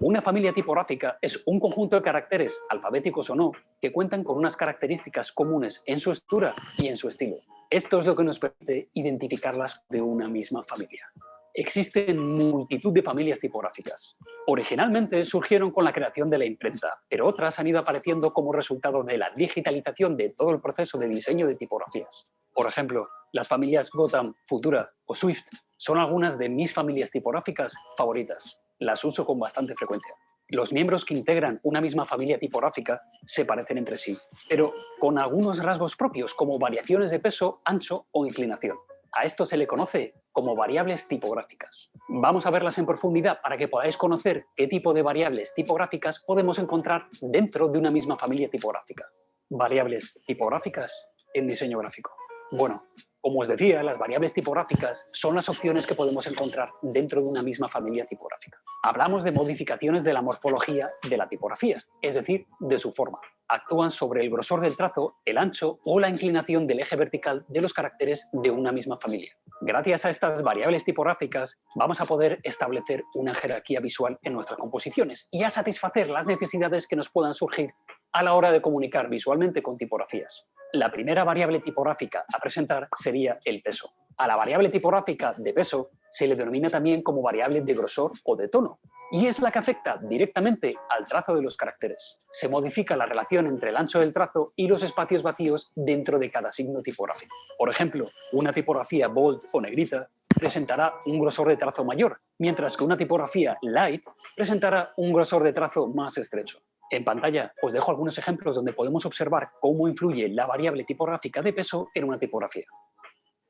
Una familia tipográfica es un conjunto de caracteres, alfabéticos o no, que cuentan con unas características comunes en su estructura y en su estilo. Esto es lo que nos permite identificarlas de una misma familia. Existen multitud de familias tipográficas. Originalmente surgieron con la creación de la imprenta, pero otras han ido apareciendo como resultado de la digitalización de todo el proceso de diseño de tipografías. Por ejemplo, las familias Gotham, Futura o Swift son algunas de mis familias tipográficas favoritas. Las uso con bastante frecuencia. Los miembros que integran una misma familia tipográfica se parecen entre sí, pero con algunos rasgos propios como variaciones de peso, ancho o inclinación. A esto se le conoce como variables tipográficas. Vamos a verlas en profundidad para que podáis conocer qué tipo de variables tipográficas podemos encontrar dentro de una misma familia tipográfica. Variables tipográficas en diseño gráfico. Bueno, como os decía, las variables tipográficas son las opciones que podemos encontrar dentro de una misma familia tipográfica. Hablamos de modificaciones de la morfología de la tipografía, es decir, de su forma. Actúan sobre el grosor del trazo, el ancho o la inclinación del eje vertical de los caracteres de una misma familia. Gracias a estas variables tipográficas vamos a poder establecer una jerarquía visual en nuestras composiciones y a satisfacer las necesidades que nos puedan surgir a la hora de comunicar visualmente con tipografías. La primera variable tipográfica a presentar sería el peso. A la variable tipográfica de peso se le denomina también como variable de grosor o de tono, y es la que afecta directamente al trazo de los caracteres. Se modifica la relación entre el ancho del trazo y los espacios vacíos dentro de cada signo tipográfico. Por ejemplo, una tipografía bold o negrita presentará un grosor de trazo mayor, mientras que una tipografía light presentará un grosor de trazo más estrecho. En pantalla os dejo algunos ejemplos donde podemos observar cómo influye la variable tipográfica de peso en una tipografía.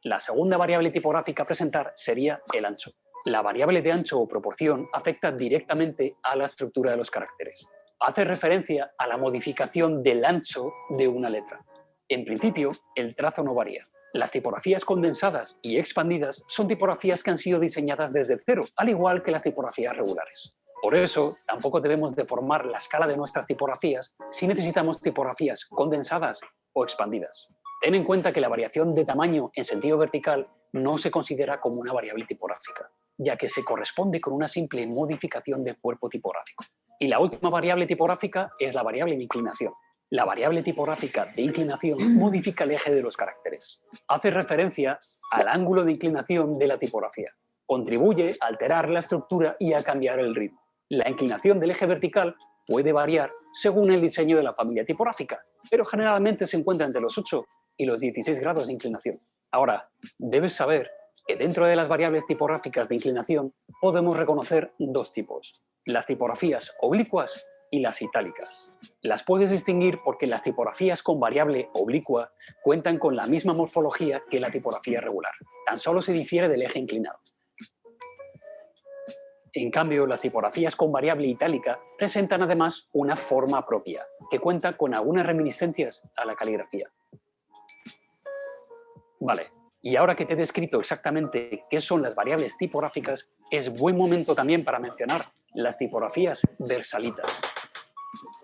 La segunda variable tipográfica a presentar sería el ancho. La variable de ancho o proporción afecta directamente a la estructura de los caracteres. Hace referencia a la modificación del ancho de una letra. En principio, el trazo no varía. Las tipografías condensadas y expandidas son tipografías que han sido diseñadas desde cero, al igual que las tipografías regulares. Por eso, tampoco debemos deformar la escala de nuestras tipografías si necesitamos tipografías condensadas o expandidas. Ten en cuenta que la variación de tamaño en sentido vertical no se considera como una variable tipográfica, ya que se corresponde con una simple modificación del cuerpo tipográfico. Y la última variable tipográfica es la variable de inclinación. La variable tipográfica de inclinación modifica el eje de los caracteres. Hace referencia al ángulo de inclinación de la tipografía. Contribuye a alterar la estructura y a cambiar el ritmo. La inclinación del eje vertical puede variar según el diseño de la familia tipográfica, pero generalmente se encuentra entre los 8 y los 16 grados de inclinación. Ahora, debes saber que dentro de las variables tipográficas de inclinación podemos reconocer dos tipos: las tipografías oblicuas y las itálicas. Las puedes distinguir porque las tipografías con variable oblicua cuentan con la misma morfología que la tipografía regular, tan solo se difiere del eje inclinado. En cambio, las tipografías con variable itálica presentan además una forma propia, que cuenta con algunas reminiscencias a la caligrafía. Vale, y ahora que te he descrito exactamente qué son las variables tipográficas, es buen momento también para mencionar las tipografías versalitas.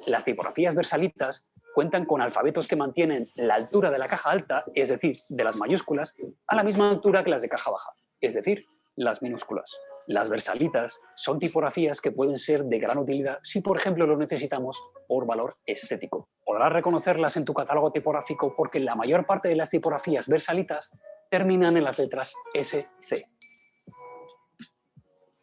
Las tipografías versalitas cuentan con alfabetos que mantienen la altura de la caja alta, es decir, de las mayúsculas, a la misma altura que las de caja baja, es decir, las minúsculas. Las versalitas son tipografías que pueden ser de gran utilidad si, por ejemplo, lo necesitamos por valor estético. Podrás reconocerlas en tu catálogo tipográfico porque la mayor parte de las tipografías versalitas terminan en las letras SC.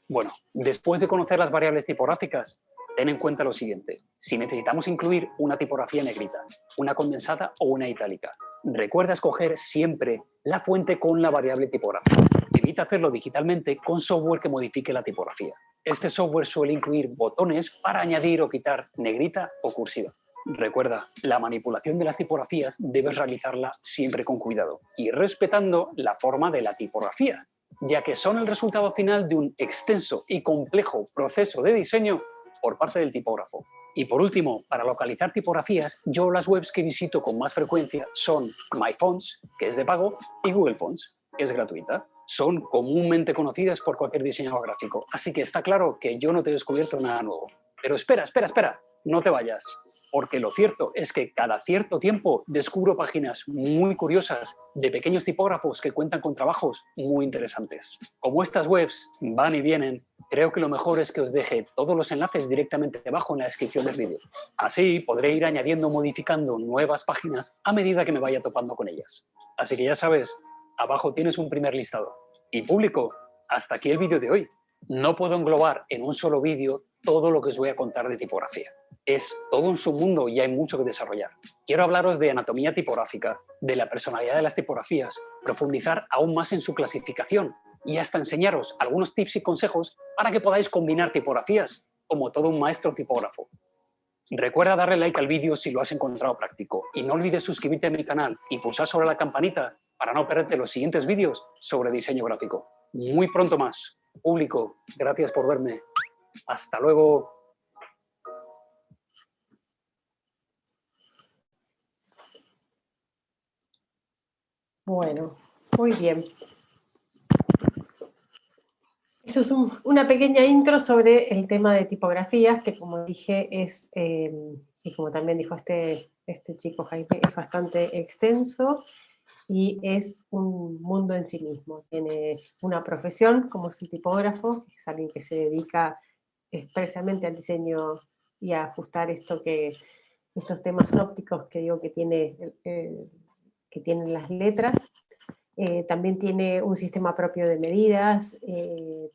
Bueno, después de conocer las variables tipográficas, ten en cuenta lo siguiente. Si necesitamos incluir una tipografía negrita, una condensada o una itálica, recuerda escoger siempre la fuente con la variable tipográfica. Evita hacerlo digitalmente con software que modifique la tipografía. Este software suele incluir botones para añadir o quitar negrita o cursiva. Recuerda, la manipulación de las tipografías debes realizarla siempre con cuidado y respetando la forma de la tipografía, ya que son el resultado final de un extenso y complejo proceso de diseño por parte del tipógrafo. Y por último, para localizar tipografías, yo las webs que visito con más frecuencia son MyFonts, que es de pago, y Google Fonts, que es gratuita. Son comúnmente conocidas por cualquier diseñador gráfico, así que está claro que yo no te he descubierto nada nuevo. Pero espera, no te vayas. porque lo cierto es que cada cierto tiempo descubro páginas muy curiosas de pequeños tipógrafos que cuentan con trabajos muy interesantes. Como estas webs van y vienen, creo que lo mejor es que os deje todos los enlaces directamente debajo en la descripción del vídeo. Así podré ir añadiendo o modificando nuevas páginas a medida que me vaya topando con ellas. Así que ya sabes, abajo tienes un primer listado. Y público, hasta aquí el vídeo de hoy. No puedo englobar en un solo vídeo todo lo que os voy a contar de tipografía. Es todo un submundo y hay mucho que desarrollar. Quiero hablaros de anatomía tipográfica, de la personalidad de las tipografías, profundizar aún más en su clasificación y hasta enseñaros algunos tips y consejos para que podáis combinar tipografías como todo un maestro tipógrafo. Recuerda darle like al vídeo si lo has encontrado práctico y no olvides suscribirte a mi canal y pulsar sobre la campanita para no perderte los siguientes vídeos sobre diseño gráfico. Muy pronto más. Público, gracias por verme. Hasta luego. Bueno, muy bien. Eso es una pequeña intro sobre el tema de tipografías, que como dije es, y como también dijo este chico Jaime, es bastante extenso y es un mundo en sí mismo. Tiene una profesión como es el tipógrafo, es alguien que se dedica expresamente al diseño y a ajustar estos temas ópticos que digo que tienen las letras. También tiene un sistema propio de medidas,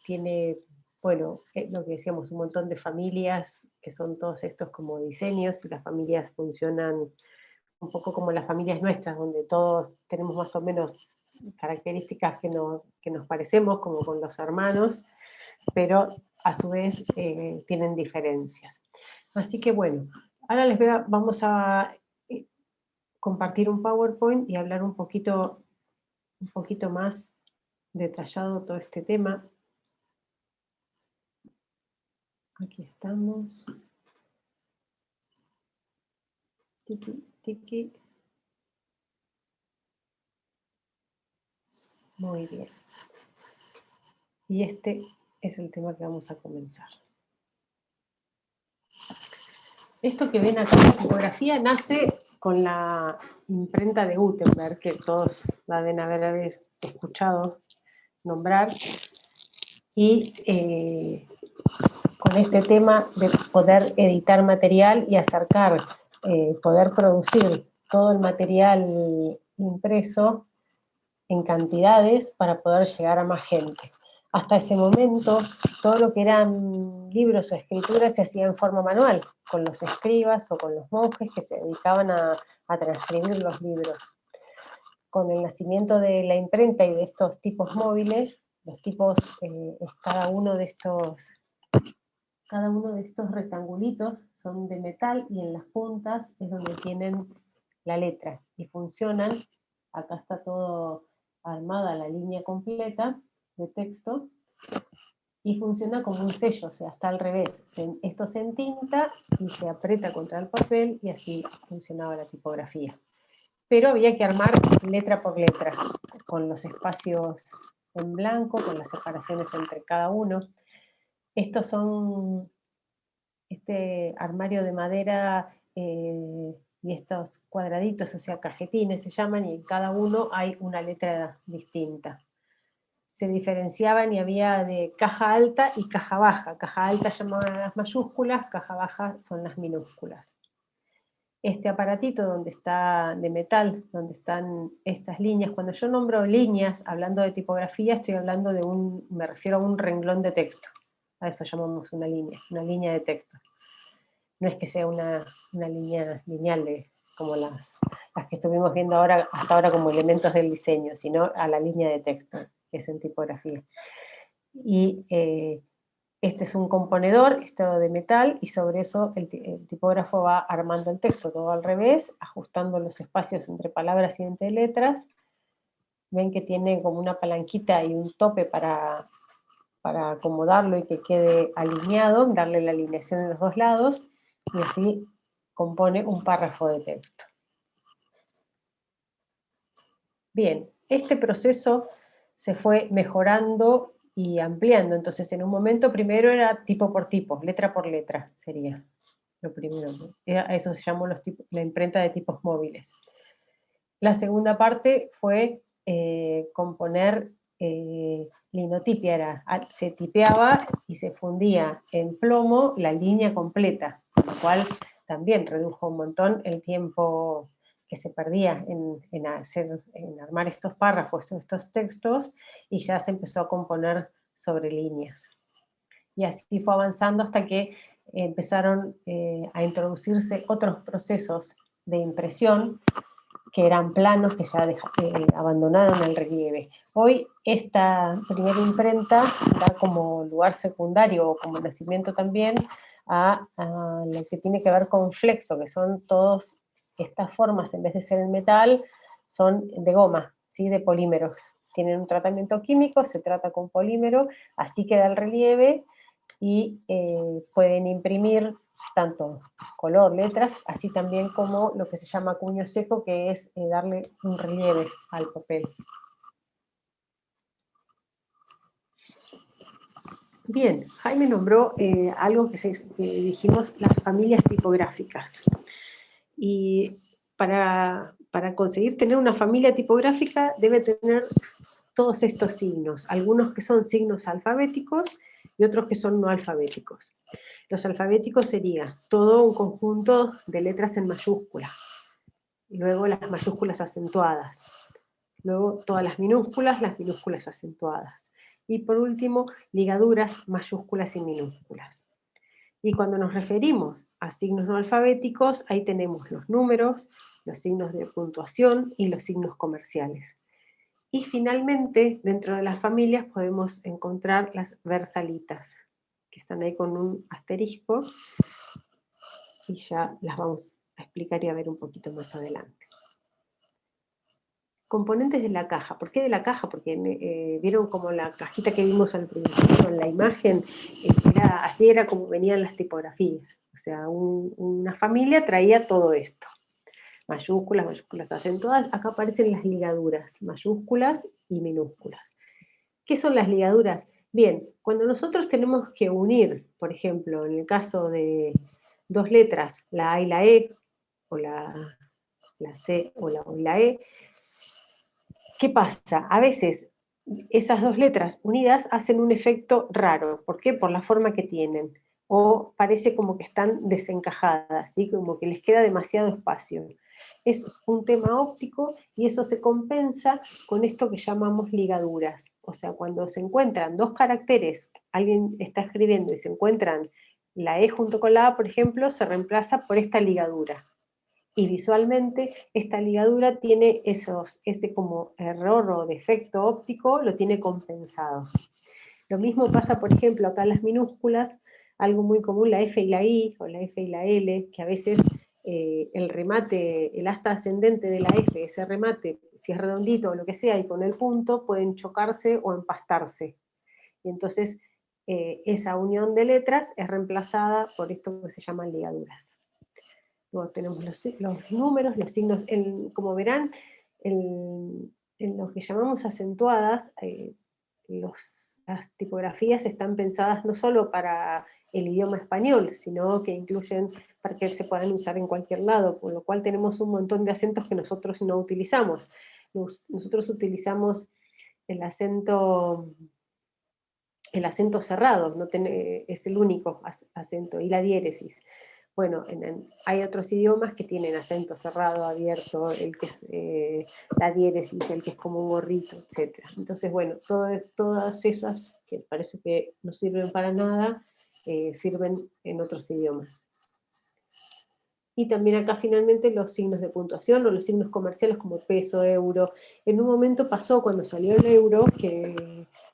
tiene, bueno, lo que decíamos, un montón de familias, que son todos estos como diseños, y las familias funcionan un poco como las familias nuestras, donde todos tenemos más o menos características que nos parecemos, como con los hermanos, pero a su vez tienen diferencias. Así que bueno, ahora vamos a compartir un PowerPoint y hablar un poquito más detallado todo este tema. Aquí estamos. Tiki, tiki. Muy bien. Y este es el tema que vamos a comenzar. Esto que ven acá, la tipografía, nace con la imprenta de Gutenberg, que todos la deben haber escuchado nombrar, y con este tema de poder editar material y acercar, poder producir todo el material impreso en cantidades para poder llegar a más gente. Hasta ese momento, todo lo que eran libros o escrituras se hacía en forma manual, con los escribas o con los monjes que se dedicaban a transcribir los libros. Con el nacimiento de la imprenta y de estos tipos móviles, los tipos es cada uno de estos rectangulitos son de metal y en las puntas es donde tienen la letra y funcionan. Acá está todo armada la línea completa de texto y funciona como un sello, o sea, está al revés. Esto se entinta y se aprieta contra el papel y así funcionaba la tipografía. Pero había que armar letra por letra, con los espacios en blanco, con las separaciones entre cada uno. Estos son este armario de madera y estos cuadraditos, o sea, cajetines se llaman, y en cada uno hay una letra distinta. Se diferenciaban y había de caja alta y caja baja. Caja alta llamaban las mayúsculas, caja baja son las minúsculas. Este aparatito donde está de metal, donde están estas líneas, cuando yo nombro líneas, hablando de tipografía, estoy hablando me refiero a un renglón de texto. A eso llamamos una línea de texto. No es que sea una línea lineal como las que estuvimos viendo hasta ahora como elementos del diseño, sino a la línea de texto, que es en tipografía. Y este es un componedor, esto de metal, y sobre eso el tipógrafo va armando el texto todo al revés, ajustando los espacios entre palabras y entre letras. Ven que tiene como una palanquita y un tope para acomodarlo y que quede alineado, darle la alineación en los dos lados, y así compone un párrafo de texto. Bien, este proceso se fue mejorando y ampliando. Entonces, en un momento primero era tipo por tipo, letra por letra sería. lo primero. A eso se llamó la imprenta de tipos móviles. La segunda parte fue componer linotipia, se tipeaba y se fundía en plomo la línea completa, con lo cual también redujo un montón el tiempo que se perdía en armar estos párrafos, estos textos, y ya se empezó a componer sobre líneas. Y así fue avanzando hasta que empezaron a introducirse otros procesos de impresión, que eran planos que ya abandonaron el relieve. Hoy esta primera imprenta da como lugar secundario o como nacimiento también a lo que tiene que ver con flexo, que son todas estas formas, en vez de ser en metal, son de goma, ¿sí? De polímeros. Tienen un tratamiento químico, se trata con polímero, así queda el relieve, y pueden imprimir tanto color, letras, así también como lo que se llama cuño seco, que es darle un relieve al papel. Bien, Jaime nombró algo que dijimos, las familias tipográficas. Y para conseguir tener una familia tipográfica debe tener todos estos signos, algunos que son signos alfabéticos y otros que son no alfabéticos. Los alfabéticos sería todo un conjunto de letras en mayúscula, luego las mayúsculas acentuadas, luego todas las minúsculas acentuadas, y por último ligaduras mayúsculas y minúsculas. Y cuando nos referimos a signos no alfabéticos, ahí tenemos los números, los signos de puntuación y los signos comerciales. Y finalmente, dentro de las familias podemos encontrar las versalitas, que están ahí con un asterisco, y ya las vamos a explicar y a ver un poquito más adelante. Componentes de la caja. ¿Por qué de la caja? Porque vieron como la cajita que vimos al principio en la imagen, así era como venían las tipografías. O sea, una familia traía todo esto. Mayúsculas acentuadas. Acá aparecen las ligaduras, mayúsculas y minúsculas. ¿Qué son las ligaduras? Bien, cuando nosotros tenemos que unir, por ejemplo, en el caso de dos letras, la A y la E, o la C o la O y la E, ¿qué pasa? A veces esas dos letras unidas hacen un efecto raro. ¿Por qué? Por la forma que tienen. O parece como que están desencajadas, ¿sí? Como que les queda demasiado espacio. Es un tema óptico y eso se compensa con esto que llamamos ligaduras. O sea, cuando se encuentran dos caracteres, alguien está escribiendo y se encuentran la E junto con la A, por ejemplo, se reemplaza por esta ligadura. Y visualmente esta ligadura tiene ese como error o defecto óptico, lo tiene compensado. Lo mismo pasa, por ejemplo, acá en las minúsculas, algo muy común, la F y la I, o la F y la L, que a veces el remate, el asta ascendente de la F, ese remate, si es redondito o lo que sea, y con el punto, pueden chocarse o empastarse. Y entonces esa unión de letras es reemplazada por esto que se llaman ligaduras. Luego tenemos los números, los signos, como verán, en lo que llamamos acentuadas, las tipografías están pensadas no solo para el idioma español, sino que incluyen para que se puedan usar en cualquier lado, con lo cual tenemos un montón de acentos que nosotros no utilizamos. Nosotros utilizamos el acento cerrado, es el único acento, y la diéresis. Bueno, hay otros idiomas que tienen acento cerrado, abierto, el que es la diéresis, el que es como un gorrito, etc. Entonces, bueno, todas esas que parece que no sirven para nada, sirven en otros idiomas. Y también acá finalmente los signos de puntuación o los signos comerciales como peso, euro. En un momento pasó cuando salió el euro que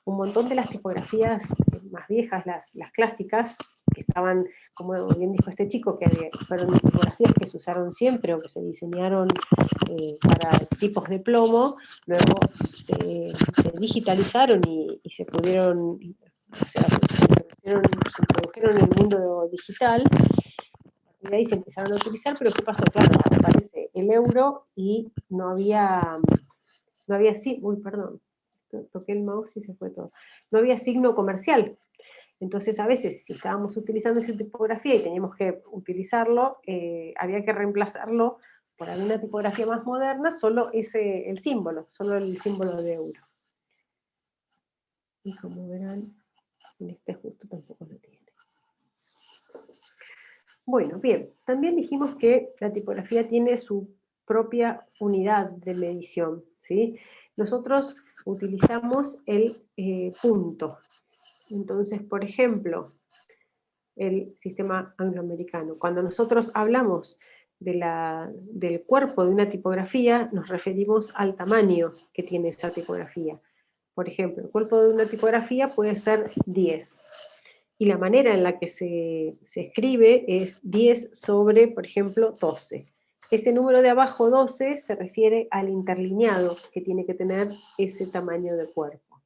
un montón de las tipografías más viejas, las clásicas, que estaban, como bien dijo este chico, que fueron tipografías que se usaron siempre o que se diseñaron para tipos de plomo, luego se digitalizaron y se pudieron, o sea, se introdujeron en el mundo digital. De ahí se empezaron a utilizar, pero ¿qué pasó? Claro, aparece el euro y no había toqué el mouse y se fue todo. No había signo comercial. Entonces a veces si estábamos utilizando esa tipografía y teníamos que utilizarlo, había que reemplazarlo por alguna tipografía más moderna, solo el símbolo de euro. Y como verán, en este justo tampoco lo tiene. Bueno, bien, también dijimos que la tipografía tiene su propia unidad de medición, ¿sí? Nosotros utilizamos el punto. Entonces, por ejemplo, el sistema angloamericano. Cuando nosotros hablamos del cuerpo de una tipografía, nos referimos al tamaño que tiene esa tipografía. Por ejemplo, el cuerpo de una tipografía puede ser 10. Y la manera en la que se escribe es 10 sobre, por ejemplo, 12. Ese número de abajo, 12, se refiere al interlineado que tiene que tener ese tamaño de cuerpo.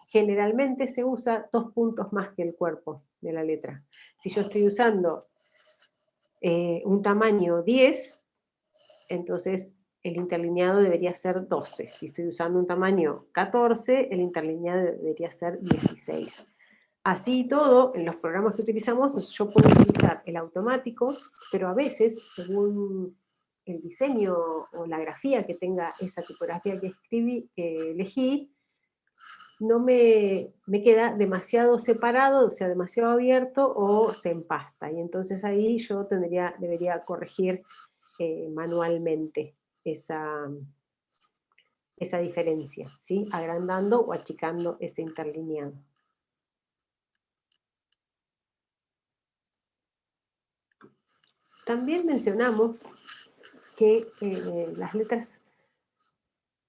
Generalmente se usa 2 puntos más que el cuerpo de la letra. Si yo estoy usando un tamaño 10, entonces el interlineado debería ser 12. Si estoy usando un tamaño 14, el interlineado debería ser 16. Así todo, en los programas que utilizamos, yo puedo utilizar el automático, pero a veces, según el diseño o la grafía que tenga esa tipografía que elegí, no me queda demasiado separado, o sea, demasiado abierto, o se empasta. Y entonces ahí yo debería corregir manualmente esa diferencia, ¿sí? Agrandando o achicando ese interlineado. También mencionamos que las letras,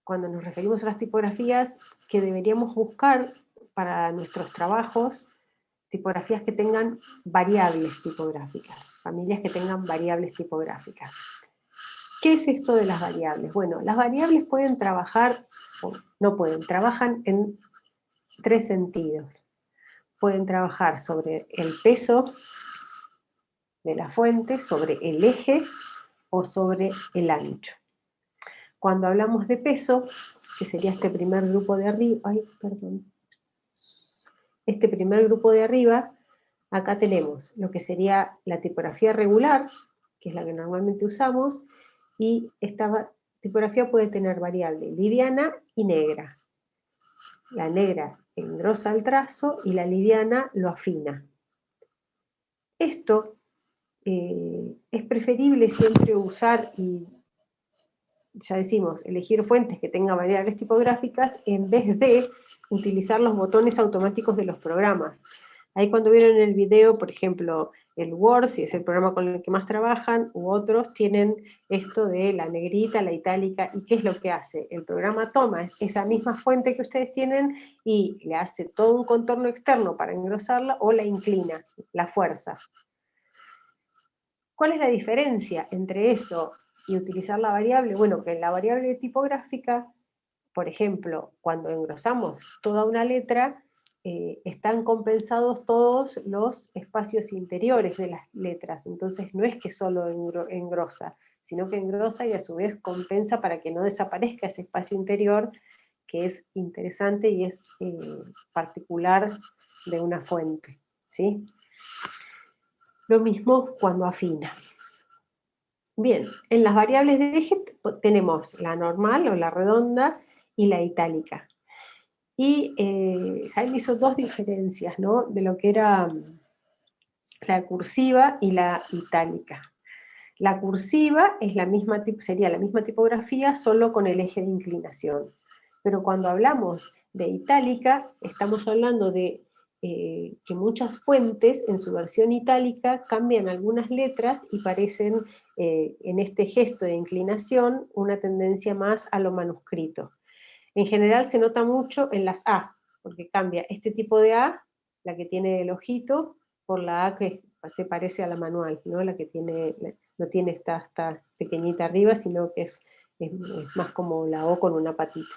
cuando nos referimos a las tipografías, que deberíamos buscar para nuestros trabajos tipografías que tengan variables tipográficas, familias que tengan variables tipográficas. ¿Qué es esto de las variables? Bueno, las variables pueden trabajar, o no pueden, trabajan en 3 sentidos. Pueden trabajar sobre el peso de la fuente, sobre el eje o sobre el ancho. Cuando hablamos de peso, que sería este primer grupo de arriba, este primer grupo de arriba, acá tenemos lo que sería la tipografía regular, que es la que normalmente usamos, y esta tipografía puede tener variable liviana y negra. La negra engrosa el trazo y la liviana lo afina. Esto es preferible siempre usar, y ya decimos, elegir fuentes que tengan variables tipográficas en vez de utilizar los botones automáticos de los programas. Ahí cuando vieron el video, por ejemplo, el Word, si es el programa con el que más trabajan, u otros, tienen esto de la negrita, la itálica, y ¿qué es lo que hace? El programa toma esa misma fuente que ustedes tienen y le hace todo un contorno externo para engrosarla o la inclina, la fuerza. ¿Cuál es la diferencia entre eso y utilizar la variable? Bueno, que en la variable tipográfica, por ejemplo, cuando engrosamos toda una letra, están compensados todos los espacios interiores de las letras. Entonces no es que solo engrosa, sino que engrosa y a su vez compensa para que no desaparezca ese espacio interior, que es interesante y es particular de una fuente, ¿sí? Lo mismo cuando afina. Bien, en las variables de eje tenemos la normal o la redonda y la itálica. Y Jaime hizo 2 diferencias, ¿no?, de lo que era la cursiva y la itálica. La cursiva es sería la misma tipografía, solo con el eje de inclinación. Pero cuando hablamos de itálica, estamos hablando de que muchas fuentes en su versión itálica cambian algunas letras y parecen en este gesto de inclinación una tendencia más a lo manuscrito. En general se nota mucho en las A, porque cambia este tipo de A, la que tiene el ojito, por la A que se parece a la manual, ¿no? La que no tiene esta pequeñita arriba, sino que es más como la O con una patita.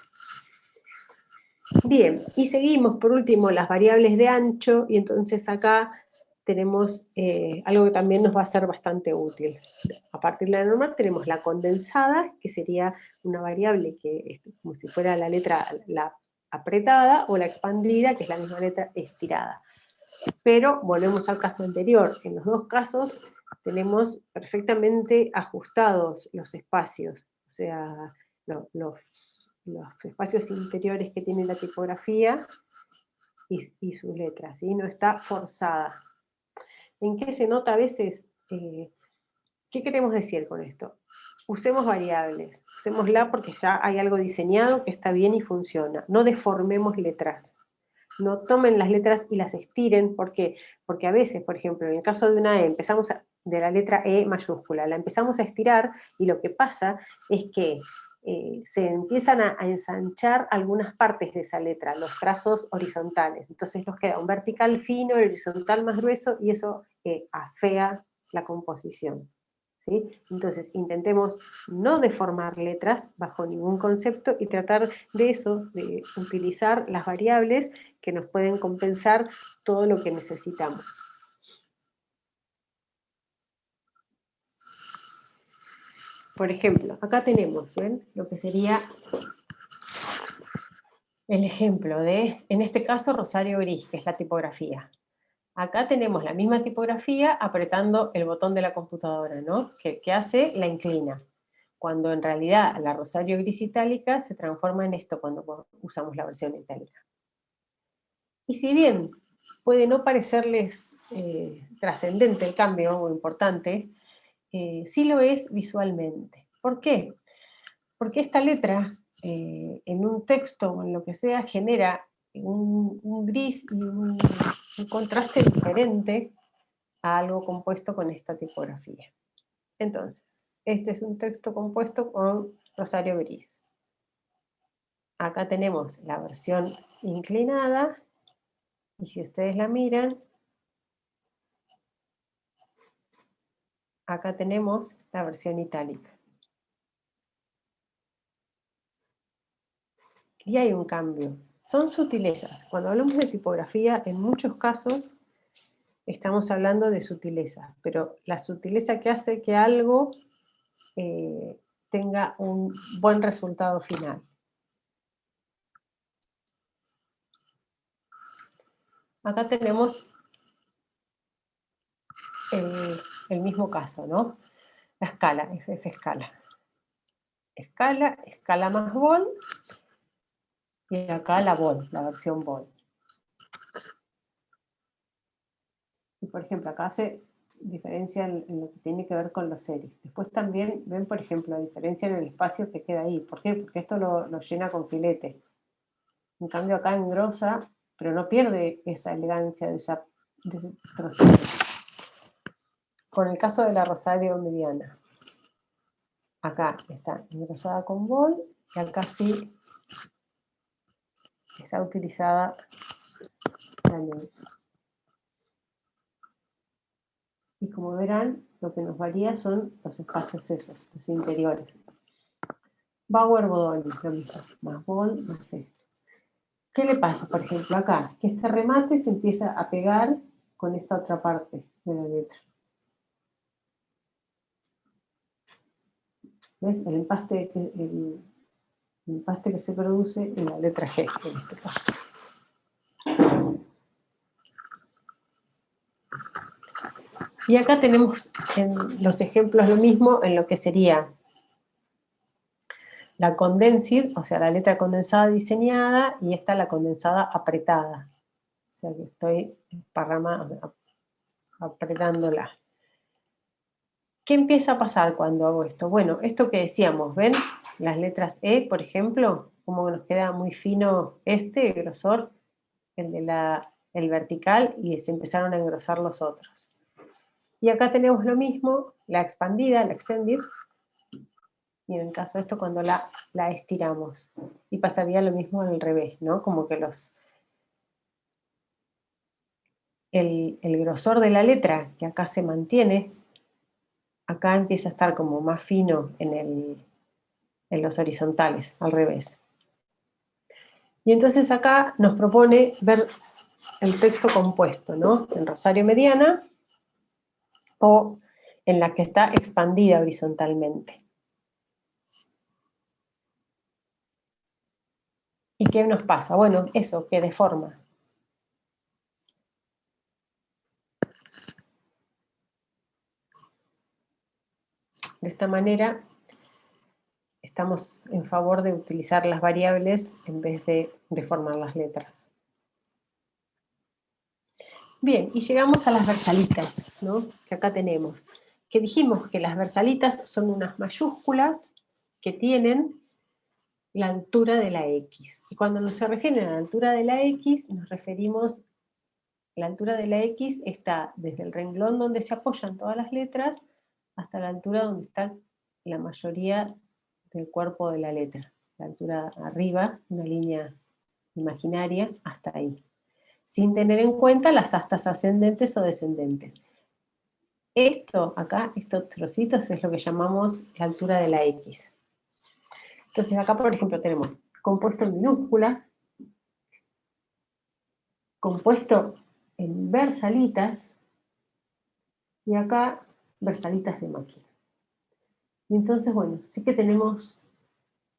Bien, y seguimos por último las variables de ancho, y entonces acá tenemos algo que también nos va a ser bastante útil. A partir de la normal tenemos la condensada, que sería una variable que es como si fuera la letra la apretada, o la expandida, que es la misma letra estirada. Pero volvemos al caso anterior. En los dos casos tenemos perfectamente ajustados los espacios, o sea, los espacios interiores que tiene la tipografía y sus letras, ¿sí? No está forzada. ¿En qué se nota a veces? ¿Qué queremos decir con esto? Usemos variables, usémosla porque ya hay algo diseñado que está bien y funciona. No deformemos letras. No tomen las letras y las estiren. ¿Por qué? Porque a veces, por ejemplo, en el caso de una E, de la letra E mayúscula, la empezamos a estirar y lo que pasa es que se empiezan a ensanchar algunas partes de esa letra, los trazos horizontales. Entonces nos queda un vertical fino, el horizontal más grueso, y eso afea la composición. ¿Sí? Entonces intentemos no deformar letras bajo ningún concepto y tratar de eso, de utilizar las variables que nos pueden compensar todo lo que necesitamos. Por ejemplo, acá tenemos, ¿ven? Lo que sería el ejemplo de, en este caso, Rosario Gris, que es la tipografía. Acá tenemos la misma tipografía apretando el botón de la computadora, ¿no? ¿Qué hace? La inclina. Cuando en realidad la Rosario Gris itálica se transforma en esto cuando usamos la versión itálica. Y si bien puede no parecerles trascendente el cambio o importante, sí lo es visualmente. ¿Por qué? Porque esta letra en un texto o en lo que sea genera un gris y un contraste diferente a algo compuesto con esta tipografía. Entonces, este es un texto compuesto con Rosario Gris. Acá tenemos la versión inclinada, y si ustedes la miran, acá tenemos la versión itálica. Y hay un cambio. Son sutilezas. Cuando hablamos de tipografía, en muchos casos estamos hablando de sutilezas, pero la sutileza que hace que algo tenga un buen resultado final. Acá tenemos el mismo caso, ¿no? La escala, F escala. Escala, escala más bold, y acá la bold, la versión bold. Y por ejemplo, acá se diferencia en lo que tiene que ver con los series. Después también ven, por ejemplo, la diferencia en el espacio que queda ahí. ¿Por qué? Porque esto lo llena con filete. En cambio acá engrosa, pero no pierde esa elegancia de ese trocito. Con el caso de la Rosario mediana. Acá está engrosada con bol, y acá sí está utilizada la luz. Y como verán, lo que nos varía son los espacios esos, los interiores. Bauer Bodoni, lo mismo, más bol, más esto. ¿Qué le pasa, por ejemplo, acá? Que este remate se empieza a pegar con esta otra parte de la letra. ¿Ves? El empaste que se produce en la letra G, en este caso. Y acá tenemos en los ejemplos lo mismo en lo que sería la condensed, o sea, la letra condensada diseñada, y esta la condensada apretada. O sea que estoy apretándola. ¿Qué empieza a pasar cuando hago esto? Bueno, esto que decíamos, ¿ven? Las letras E, por ejemplo, como nos queda muy fino este grosor, el vertical, y se empezaron a engrosar los otros. Y acá tenemos lo mismo, la expandida, la extended, y en el caso de esto cuando la estiramos. Y pasaría lo mismo al revés, ¿no? Como que el grosor de la letra, que acá se mantiene, acá empieza a estar como más fino en los horizontales, al revés. Y entonces acá nos propone ver el texto compuesto, ¿no? En Rosario mediana o en la que está expandida horizontalmente. ¿Y qué nos pasa? Bueno, eso, que deforma. esta manera estamos en favor de utilizar las variables en vez de deformar las letras. Bien, y llegamos a las versalitas, ¿no? Que acá tenemos. Que dijimos que las versalitas son unas mayúsculas que tienen la altura de la X. Y cuando nos se refieren a la altura de la X, nos referimos, la altura de la X está desde el renglón donde se apoyan todas las letras hasta la altura donde está la mayoría del cuerpo de la letra. La altura arriba, una línea imaginaria, hasta ahí. Sin tener en cuenta las astas ascendentes o descendentes. Esto acá, estos trocitos, es lo que llamamos la altura de la X. Entonces acá, por ejemplo, tenemos compuesto en minúsculas, compuesto en versalitas, y acá versalitas de máquina. Y entonces, bueno, sí que tenemos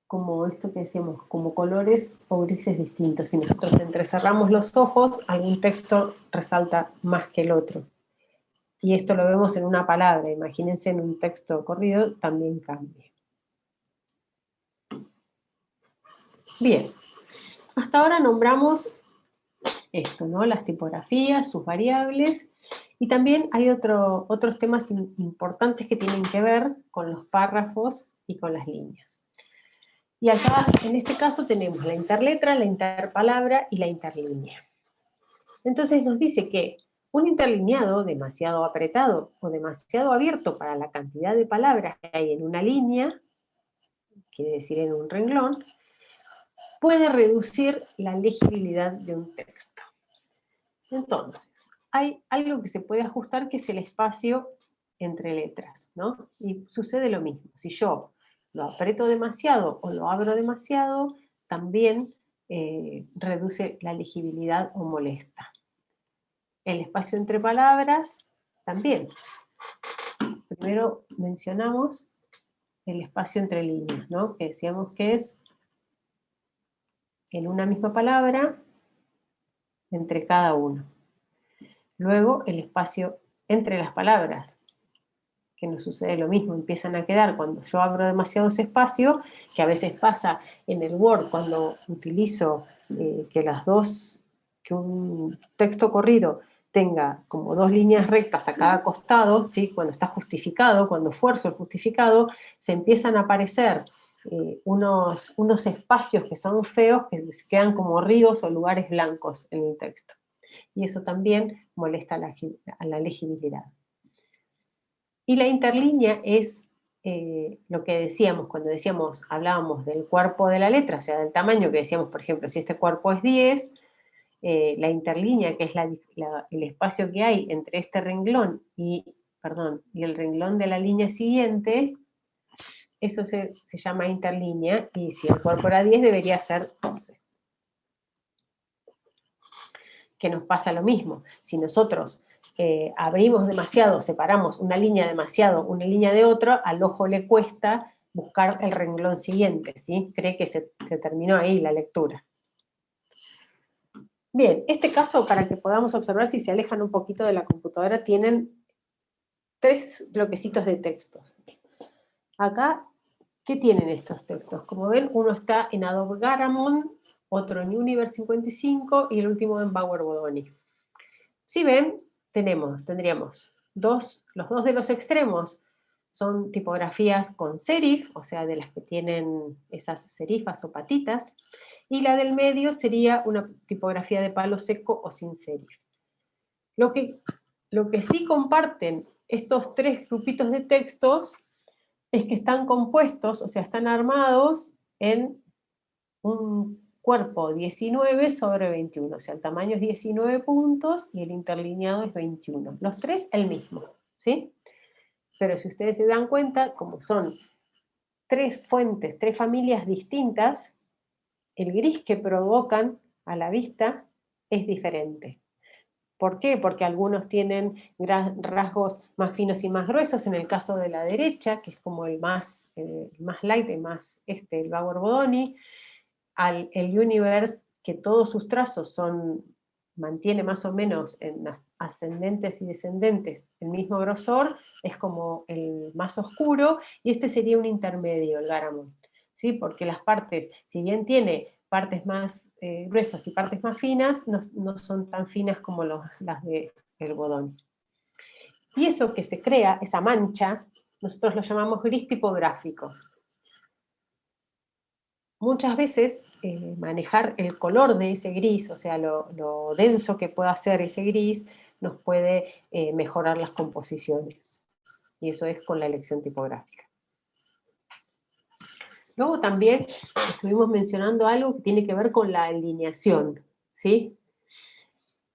como esto que decíamos, como colores o grises distintos. Si nosotros entrecerramos los ojos, algún texto resalta más que el otro. Y esto lo vemos en una palabra, imagínense en un texto corrido, también cambia. Bien, hasta ahora nombramos esto, ¿no? Las tipografías, sus variables, y también hay otros temas importantes que tienen que ver con los párrafos y con las líneas. Y acá, en este caso, tenemos la interletra, la interpalabra y la interlínea. Entonces nos dice que un interlineado demasiado apretado o demasiado abierto para la cantidad de palabras que hay en una línea, quiere decir en un renglón, puede reducir la legibilidad de un texto. Entonces, hay algo que se puede ajustar que es el espacio entre letras, ¿no? Y sucede lo mismo. Si yo lo aprieto demasiado o lo abro demasiado, también reduce la legibilidad o molesta. El espacio entre palabras, también. Primero mencionamos el espacio entre líneas, ¿no? Que decíamos que es en una misma palabra entre cada uno. Luego el espacio entre las palabras, que nos sucede lo mismo, empiezan a quedar cuando yo abro demasiado ese espacio, que a veces pasa en el Word cuando utilizo que un texto corrido tenga como dos líneas rectas a cada costado, ¿sí? Cuando está justificado, cuando fuerzo el justificado, se empiezan a aparecer unos espacios que son feos, que quedan como ríos o lugares blancos en el texto. Y eso también molesta a la legibilidad. Y la interlínea es lo que decíamos cuando hablábamos del cuerpo de la letra, o sea, del tamaño que decíamos, por ejemplo, si este cuerpo es 10, la interlínea, que es el espacio que hay entre este renglón y el renglón de la línea siguiente, eso se llama interlínea, y si el cuerpo era 10 debería ser 12. Que nos pasa lo mismo. Si nosotros abrimos demasiado, separamos una línea demasiado, una línea de otra, al ojo le cuesta buscar el renglón siguiente, ¿sí? Cree que se terminó ahí la lectura. Bien, este caso, para que podamos observar si se alejan un poquito de la computadora, tienen 3 bloquecitos de textos. Acá, ¿qué tienen estos textos? Como ven, uno está en Adobe Garamond, otro en Universe 55 y el último en Bauer Bodoni. Si ven, tendríamos los dos de los extremos son tipografías con serif, o sea, de las que tienen esas serifas o patitas, y la del medio sería una tipografía de palo seco o sin serif. Lo que sí comparten estos 3 grupitos de textos es que están compuestos, o sea, están armados en un cuerpo 19 sobre 21, o sea, el tamaño es 19 puntos y el interlineado es 21. Los 3 el mismo, ¿sí? Pero si ustedes se dan cuenta, como son 3 fuentes, 3 familias distintas, el gris que provocan a la vista es diferente. ¿Por qué? Porque algunos tienen rasgos más finos y más gruesos, en el caso de la derecha, que es como el más light, el Bauer Bodoni, el Universe, que todos sus trazos son mantiene más o menos en ascendentes y descendentes el mismo grosor, es como el más oscuro, y este sería un intermedio, el Garamond, ¿sí? Porque las partes, si bien tiene partes más gruesas y partes más finas, no son tan finas como las del Bodoni. Y eso que se crea, esa mancha, nosotros lo llamamos gris tipográfico. Muchas veces manejar el color de ese gris, o sea, lo denso que pueda ser ese gris, nos puede mejorar las composiciones. Y eso es con la elección tipográfica. Luego también estuvimos mencionando algo que tiene que ver con la alineación, ¿sí?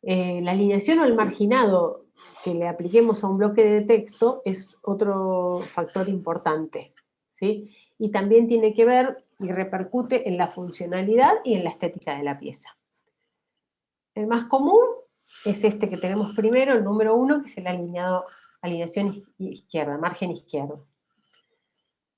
La alineación o el marginado que le apliquemos a un bloque de texto es otro factor importante, ¿sí? Y también tiene que ver y repercute en la funcionalidad y en la estética de la pieza. El más común es este que tenemos primero, el número 1, que es el alineación izquierda, margen izquierdo.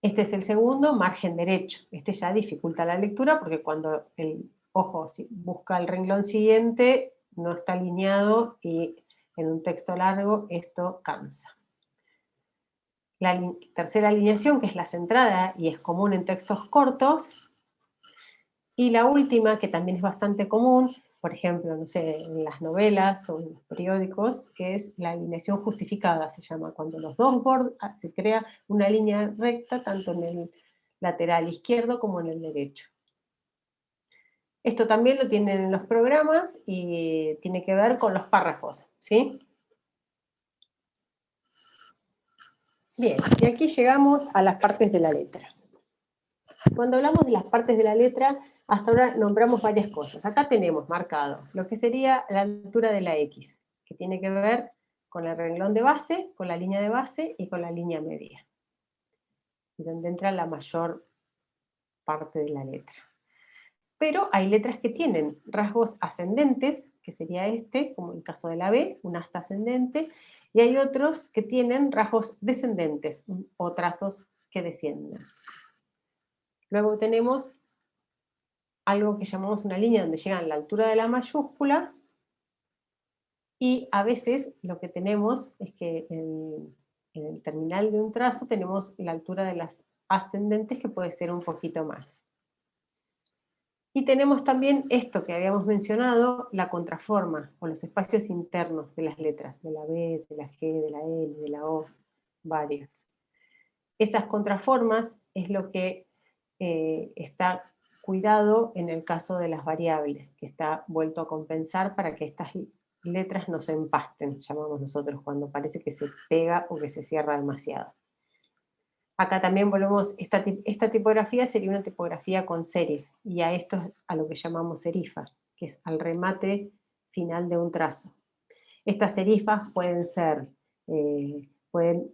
Este es el segundo, margen derecho. Este ya dificulta la lectura porque cuando el ojo busca el renglón siguiente, no está alineado y en un texto largo esto cansa. La tercera alineación, que es la centrada y es común en textos cortos. Y la última, que también es bastante común, por ejemplo, no sé, en las novelas o en los periódicos, que es la alineación justificada, se llama, cuando los dos bordes se crea una línea recta tanto en el lateral izquierdo como en el derecho. Esto también lo tienen en los programas y tiene que ver con los párrafos, ¿sí? Bien, y aquí llegamos a las partes de la letra. Cuando hablamos de las partes de la letra, hasta ahora nombramos varias cosas. Acá tenemos marcado lo que sería la altura de la X, que tiene que ver con el renglón de base, con la línea de base y con la línea media, y donde entra la mayor parte de la letra. Pero hay letras que tienen rasgos ascendentes, que sería este, como en el caso de la B, un asta ascendente, y hay otros que tienen rasgos descendentes, o trazos que descienden. Luego tenemos algo que llamamos una línea donde llegan a la altura de la mayúscula, y a veces lo que tenemos es que en el terminal de un trazo tenemos la altura de las ascendentes, que puede ser un poquito más. Y tenemos también esto que habíamos mencionado, la contraforma, o los espacios internos de las letras, de la B, de la G, de la L, de la O, varias. Esas contraformas es lo que está cuidado en el caso de las variables, que está vuelto a compensar para que estas letras no se empasten, llamamos nosotros, cuando parece que se pega o que se cierra demasiado. Acá también volvemos, esta tipografía sería una tipografía con serif, y a esto es a lo que llamamos serifa, que es al remate final de un trazo. Estas serifas pueden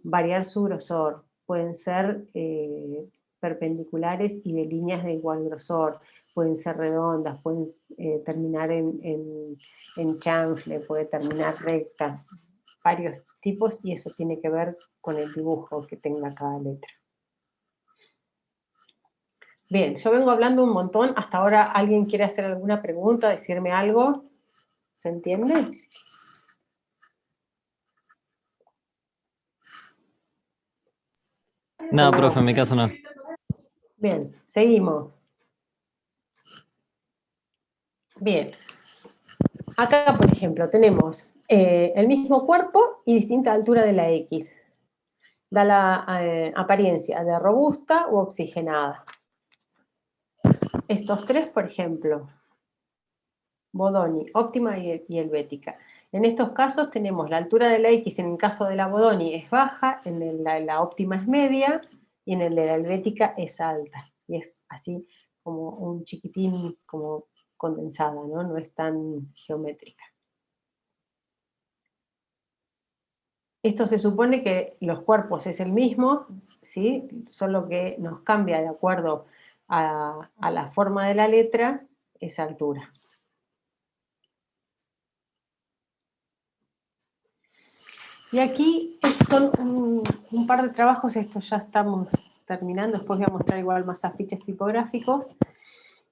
variar su grosor, pueden ser perpendiculares y de líneas de igual grosor, pueden ser redondas, pueden terminar en chanfle, puede terminar recta, varios tipos, y eso tiene que ver con el dibujo que tenga cada letra. Bien, yo vengo hablando un montón, hasta ahora ¿alguien quiere hacer alguna pregunta, decirme algo? ¿Se entiende? No, profe, en mi caso no. Bien, seguimos. Bien. Acá, por ejemplo, tenemos el mismo cuerpo y distinta altura de la X. Da la apariencia de robusta u oxigenada. Estos tres, por ejemplo, Bodoni, óptima y helvética. En estos casos tenemos la altura de la X, en el caso de la Bodoni es baja, en la óptima es media, y en el de la helvética es alta. Y es así como un chiquitín, como condensada, ¿no? No es tan geométrica. Esto se supone que los cuerpos es el mismo, ¿sí? Solo que nos cambia de acuerdo a la forma de la letra esa altura. Y aquí son un par de trabajos, esto ya estamos terminando, después voy a mostrar igual más afiches tipográficos,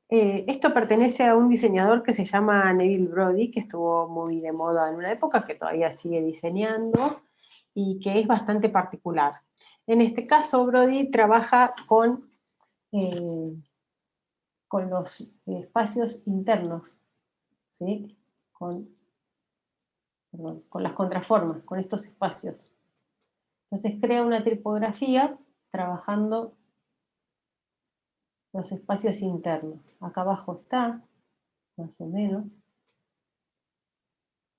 Esto pertenece a un diseñador que se llama Neville Brody, que estuvo muy de moda en una época, que todavía sigue diseñando, y que es bastante particular. En este caso, Brody trabaja con los espacios internos, ¿sí? Con las contraformas, con estos espacios. Entonces crea una tipografía trabajando los espacios internos. Acá abajo está, más o menos.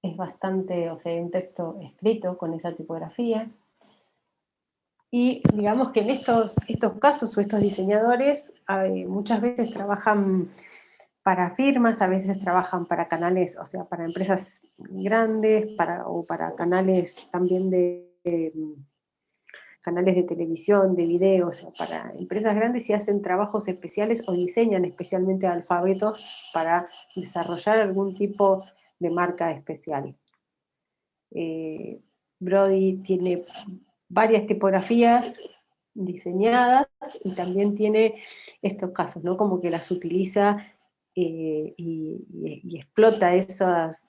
Es bastante, o sea, hay un texto escrito con esa tipografía. Y digamos que en estos casos o estos diseñadores muchas veces trabajan para firmas, a veces trabajan para canales, o sea, para empresas grandes, o para canales también canales de televisión, de video, o sea, para empresas grandes, y hacen trabajos especiales o diseñan especialmente alfabetos para desarrollar algún tipo de marca especial. Brody tiene varias tipografías diseñadas y también tiene estos casos, ¿no? Como que las utiliza y explota esas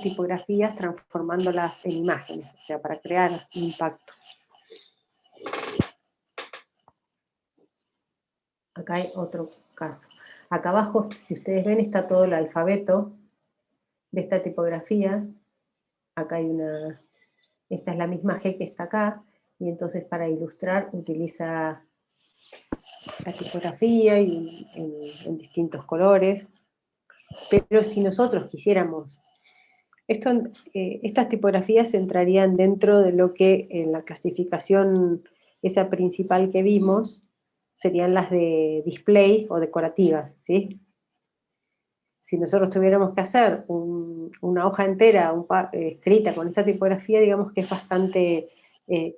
tipografías transformándolas en imágenes, o sea, para crear impacto. Acá hay otro caso. Acá abajo, si ustedes ven, está todo el alfabeto de esta tipografía. Acá hay esta es la misma G que está acá, y entonces para ilustrar utiliza la tipografía y en distintos colores. Pero si nosotros quisiéramos, estas tipografías entrarían dentro de lo que en la clasificación esa principal que vimos serían las de display o decorativas, ¿sí? Si nosotros tuviéramos que hacer una hoja entera escrita con esta tipografía, digamos que es bastante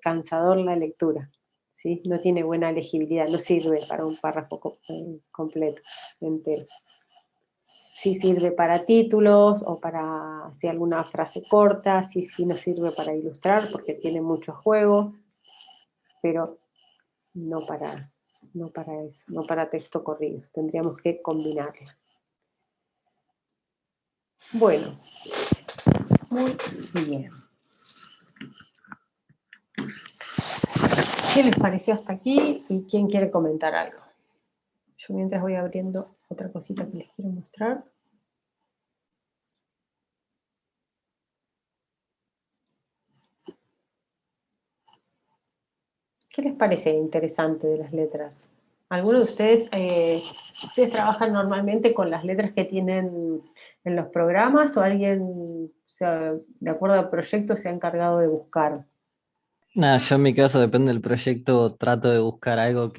cansador la lectura, ¿sí? No tiene buena legibilidad, no sirve para un párrafo completo, entero. Sí sirve para títulos o para alguna frase corta, sí no sirve para ilustrar porque tiene mucho juego, pero no para eso, no para texto corrido, tendríamos que combinarla. Bueno, muy bien. ¿Qué les pareció hasta aquí? ¿Y quién quiere comentar algo? Yo mientras voy abriendo otra cosita que les quiero mostrar. ¿Qué les parece interesante de las letras? ¿Alguno de ustedes trabajan normalmente con las letras que tienen en los programas o alguien, o sea, de acuerdo al proyecto, se ha encargado de buscar? Nada, yo en mi caso, depende del proyecto, trato de buscar algo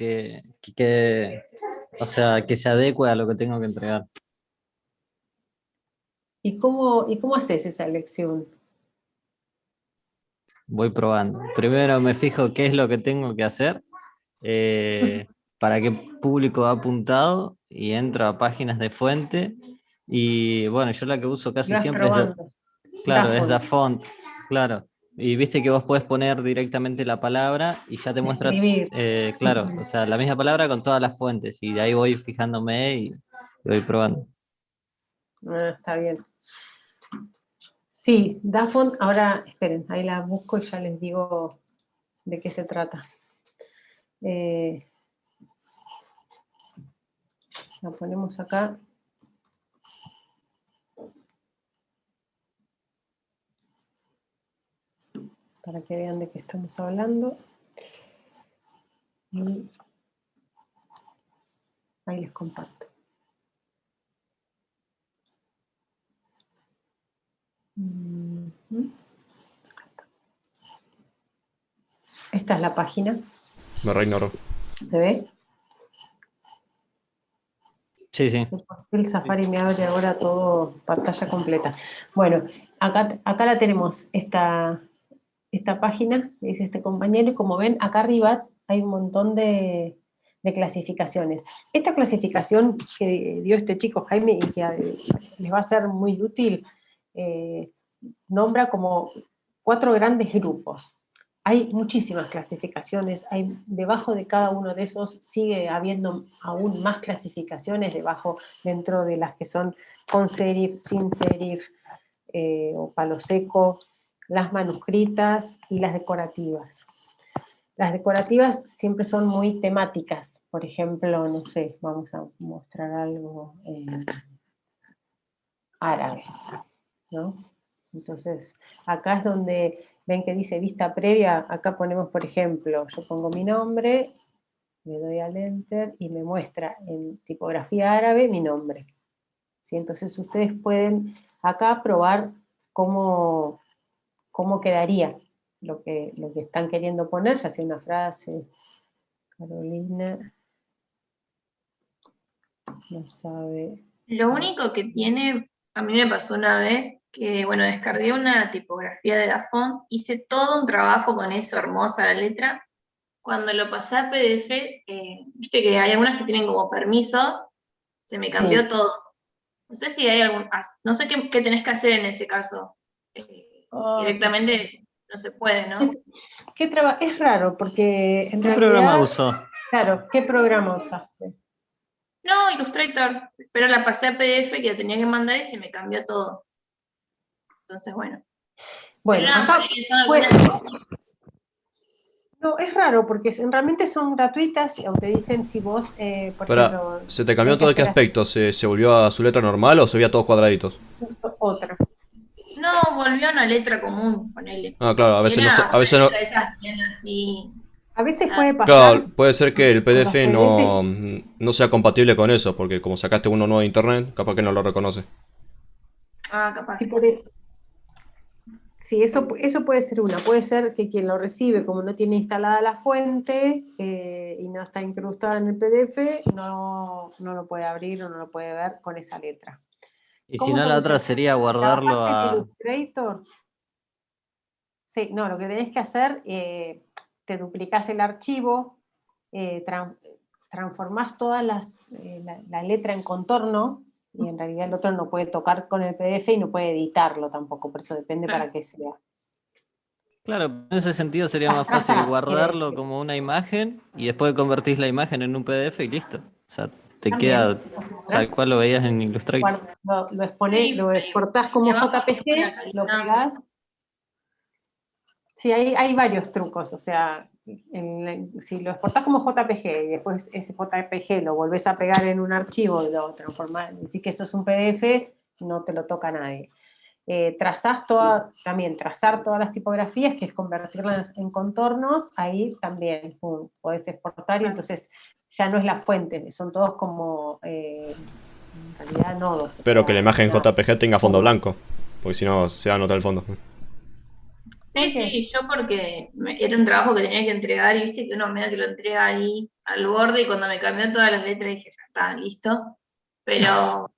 o sea, que se adecue a lo que tengo que entregar. ¿Y cómo haces esa elección? Voy probando. Primero me fijo qué es lo que tengo que hacer, para qué público va apuntado, y entro a páginas de fuente. Y bueno, yo la que uso casi Vas siempre probando. claro, es DaFont. DaFont, claro. Y viste que vos podés poner directamente la palabra y ya te muestra, Escribir. claro, o sea, la misma palabra con todas las fuentes, y de ahí voy fijándome y voy probando. Está bien. Sí, DaFont, ahora, esperen, ahí la busco y ya les digo de qué se trata. La ponemos acá. Para que vean de qué estamos hablando. Y ahí les comparto. Esta es la página. Me reignoro. ¿Se ve? Sí, sí. El Safari me abre ahora todo, pantalla completa. Bueno, acá la tenemos, esta página, dice este compañero, y como ven, acá arriba hay un montón de clasificaciones. Esta clasificación que dio este chico Jaime y que les va a ser muy útil, nombra como 4 grandes grupos. Hay muchísimas clasificaciones, debajo de cada uno de esos sigue habiendo aún más clasificaciones dentro de las que son con serif, sin serif, o palo seco, las manuscritas y las decorativas. Las decorativas siempre son muy temáticas, por ejemplo, no sé, vamos a mostrar algo árabe, ¿no? Entonces, acá es donde ven que dice vista previa, acá ponemos, por ejemplo, yo pongo mi nombre, le doy al enter y me muestra en tipografía árabe mi nombre. ¿Sí? Entonces ustedes pueden acá probar cómo quedaría lo que están queriendo poner, ya sea una frase, Carolina, no sabe. Lo único que tiene, a mí me pasó una vez que, bueno, descargué una tipografía de la font, hice todo un trabajo con eso, hermosa la letra. Cuando lo pasé a PDF, viste que hay algunas que tienen como permisos, se me cambió Sí. todo. No sé si hay no sé qué tenés que hacer en ese caso. Directamente no se puede, ¿no? Es raro, porque en ¿Qué programa realidad, usó? claro, ¿qué programa usaste? No, Illustrator, pero la pasé a PDF que la tenía que mandar y se me cambió todo. Entonces, bueno. Bueno, Pero nada, acá ponele que son algunas no, es raro, porque realmente son gratuitas, y aunque dicen si vos, por Para, ejemplo, ¿se te cambió tenés que todo de qué hacer aspecto? ¿Se volvió a su letra normal o se veía todos cuadraditos? otra. No, volvió a una letra común, ponele. Ah, claro, a veces no, Era a una veces no. letra de esas bien así. A veces Ah, puede pasar Claro, puede ser que el con los PDF PDF. no sea compatible con eso, porque como sacaste uno nuevo de internet, capaz que no lo reconoce. capaz. Sí, sí, eso puede ser una. Puede ser que quien lo recibe, como no tiene instalada la fuente y no está incrustada en el PDF, no lo puede abrir o no lo puede ver con esa letra. Y si ¿Cómo no, la otra solucionar? sería guardarlo ¿Trabajaste en a... Illustrator? Sí, no, lo que tenés que hacer, te duplicás el archivo, transformás toda la letra en contorno, y en realidad el otro no puede tocar con el PDF y no puede editarlo tampoco, por eso depende para qué sea. Claro, en ese sentido sería más fácil Trazás, quiere guardarlo decir. como una imagen y después convertís la imagen en un PDF y listo. O sea, te También, queda tal cual lo veías en Illustrator. Sí, lo por ahí exportás como le bajo un poco la JPG, lo calidad. pegás. Sí, hay varios trucos, o sea, si lo exportás como JPG y después ese JPG lo volvés a pegar en un archivo y lo transformás, decís que eso es un PDF, no te lo toca nadie. Trazar todas las tipografías, que es convertirlas en contornos, ahí también podés exportar y entonces ya no es la fuente, son todos como, en realidad, nodos. Pero que la imagen nada. JPG tenga fondo blanco, porque si no se va a notar el fondo. Sí, Ok. sí, yo porque era un trabajo que tenía que entregar y viste que uno medio que lo entrega ahí al borde y cuando me cambió todas las letras dije, ya está, listo. Pero,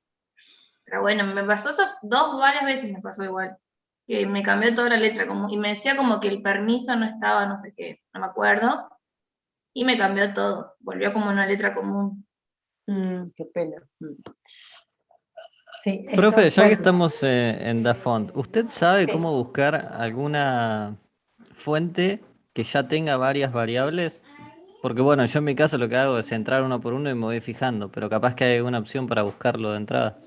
pero bueno, me pasó eso varias veces me pasó igual. Que me cambió toda la letra y me decía como que el permiso no estaba, no sé qué, no me acuerdo. Y me cambió todo, volvió como una letra común. Qué pena. Sí, Profe, eso, ya que bueno. estamos en DaFont, ¿usted sabe Sí. cómo buscar alguna fuente que ya tenga varias variables? Porque bueno, yo en mi caso lo que hago es entrar uno por uno y me voy fijando, pero capaz que hay una opción para buscarlo de entrada.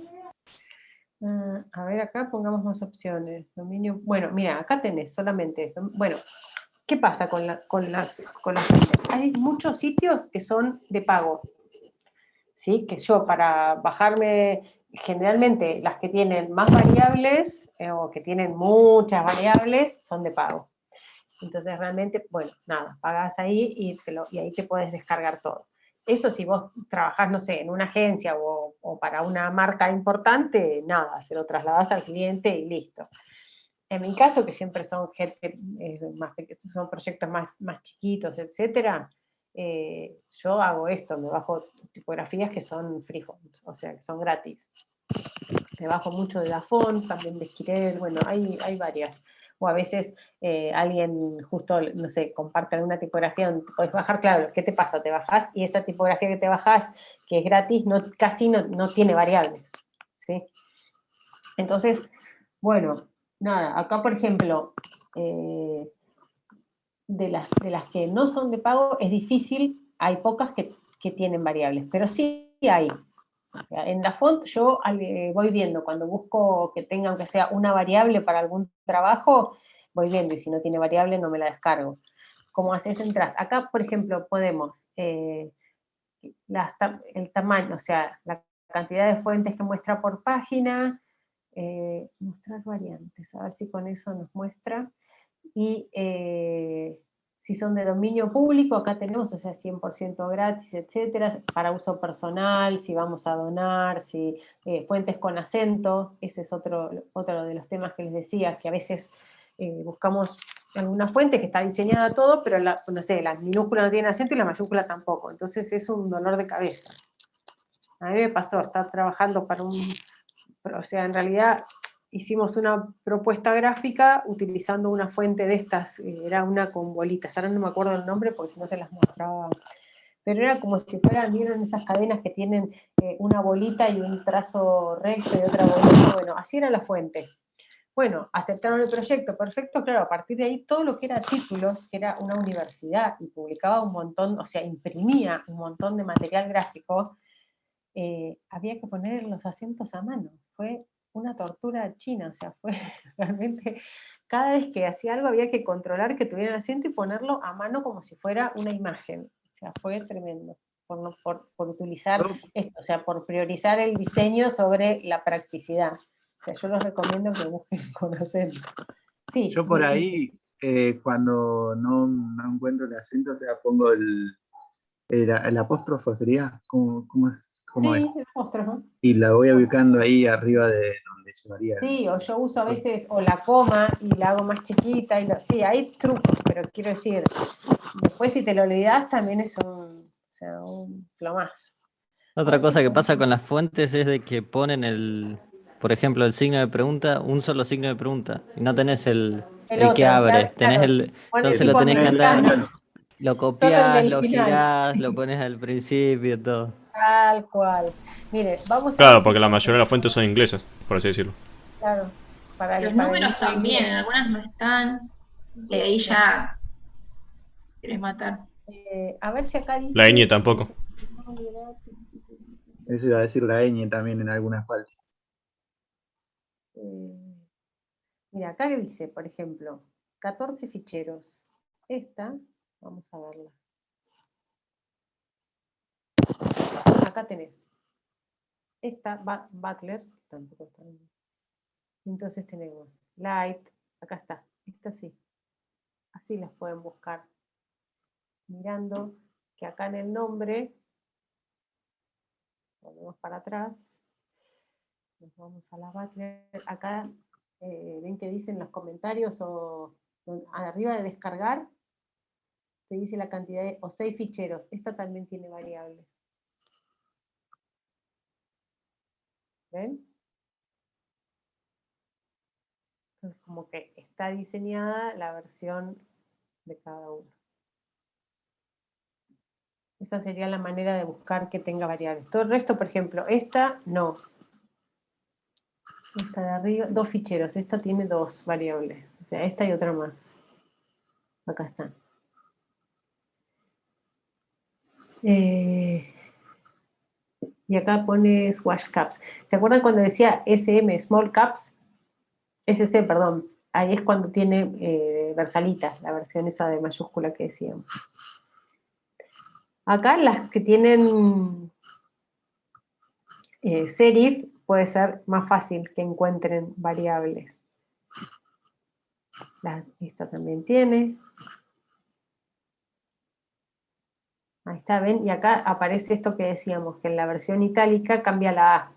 A ver, acá pongamos más opciones. Dominio. Bueno, mira, acá tenés solamente. Bueno, ¿qué pasa con las fuentes? Hay muchos sitios que son de pago. ¿Sí? Que yo para bajarme, generalmente las que tienen más variables o que tienen muchas variables son de pago. Entonces realmente, bueno, nada, pagás ahí y ahí te puedes descargar todo. Eso si vos trabajás, no sé, en una agencia o para una marca importante, nada, se lo trasladás al cliente y listo. En mi caso, que siempre son gente son proyectos más chiquitos, etcétera, yo hago esto, me bajo tipografías que son freeform, o sea, que son gratis. Me bajo mucho de DaFont, también de Esquirel, bueno, hay varias. O a veces alguien justo, no sé, comparte alguna tipografía donde podés bajar, claro, ¿qué te pasa? Te bajás y esa tipografía que te bajás, que es gratis, casi no tiene variables, ¿sí? Entonces, bueno, nada, acá por ejemplo, de las que no son de pago es difícil, hay pocas que tienen variables, pero sí hay. O sea, en la font yo voy viendo, cuando busco que tenga aunque sea una variable para algún trabajo, voy viendo, y si no tiene variable no me la descargo. ¿Cómo haces? Entras. Acá, por ejemplo, podemos el tamaño, o sea, la cantidad de fuentes que muestra por página, mostrar variantes, a ver si con eso nos muestra. Y si son de dominio público, acá tenemos, o sea, 100% gratis, etcétera, para uso personal, si vamos a donar, si fuentes con acento, ese es otro de los temas que les decía, que a veces buscamos alguna fuente que está diseñada todo, pero no sé, la minúscula no tiene acento y la mayúscula tampoco, entonces es un dolor de cabeza. A mí me pasó, estar trabajando para o sea, en realidad hicimos una propuesta gráfica utilizando una fuente de estas, era una con bolitas, ahora no me acuerdo el nombre porque si no se las mostraba, pero era como si fueran, ¿vieron esas cadenas que tienen una bolita y un trazo recto y otra bolita? Bueno, así era la fuente. Bueno, aceptaron el proyecto, perfecto, claro, a partir de ahí todo lo que era títulos, que era una universidad y publicaba un montón, o sea, imprimía un montón de material gráfico, había que poner los acentos a mano. Fue una tortura china, o sea, fue realmente, cada vez que hacía algo había que controlar que tuviera el acento y ponerlo a mano como si fuera una imagen. O sea, fue tremendo, por utilizar esto, o sea, por priorizar el diseño sobre la practicidad. O sea, yo los recomiendo que busquen con acento. Sí, yo por ahí, cuando no encuentro el acento, o sea, pongo el apóstrofo, ¿sería? ¿Cómo es? Sí, el apóstrofo. Y la voy ubicando ahí arriba de donde llevaría. Sí, o yo uso a veces o la coma y la hago más chiquita. Sí, hay trucos, pero quiero decir, después si te lo olvidás también es un plomazo. Otra cosa que pasa con las fuentes es de que ponen por ejemplo, el signo de pregunta, un solo signo de pregunta, y no tenés el que abre, tenés claro, entonces lo tenés que andar, lo Solo copiás, el del lo final. girás, lo pones al principio, todo. Tal cual. Mire, vamos a Claro, ver porque si la mayoría de las fuentes son inglesas, por así decirlo. claro, Los números también, en algunas no están, y ahí ya querés matar. a ver si acá dice... La ñ tampoco. Eso iba a decir la ñ también en algunas partes. Mira, acá dice, por ejemplo, 14 ficheros. Esta, vamos a verla. Acá tenés. Esta, Butler, tampoco está bien. Entonces tenemos Light, acá está. Esta sí. Así las pueden buscar. Mirando que acá en el nombre, volvemos para atrás, nos vamos a la Butler. Acá, ven que dicen los comentarios o arriba de descargar, te dice la cantidad o 6 ficheros. Esta también tiene variables. ¿Ven? Entonces, como que está diseñada la versión de cada uno. Esa sería la manera de buscar que tenga variables. Todo el resto, por ejemplo, esta no. Esta de arriba, 2 ficheros. Esta tiene 2 variables. O sea, esta y otra más. Acá están. Y acá pone Swash Caps. ¿Se acuerdan cuando decía SM, Small Caps? SC, perdón. Ahí es cuando tiene Versalita, la versión esa de mayúscula que decíamos. Acá las que tienen serif puede ser más fácil que encuentren variables. Esta también tiene. Ahí está, ven, y acá aparece esto que decíamos, que en la versión itálica cambia la A.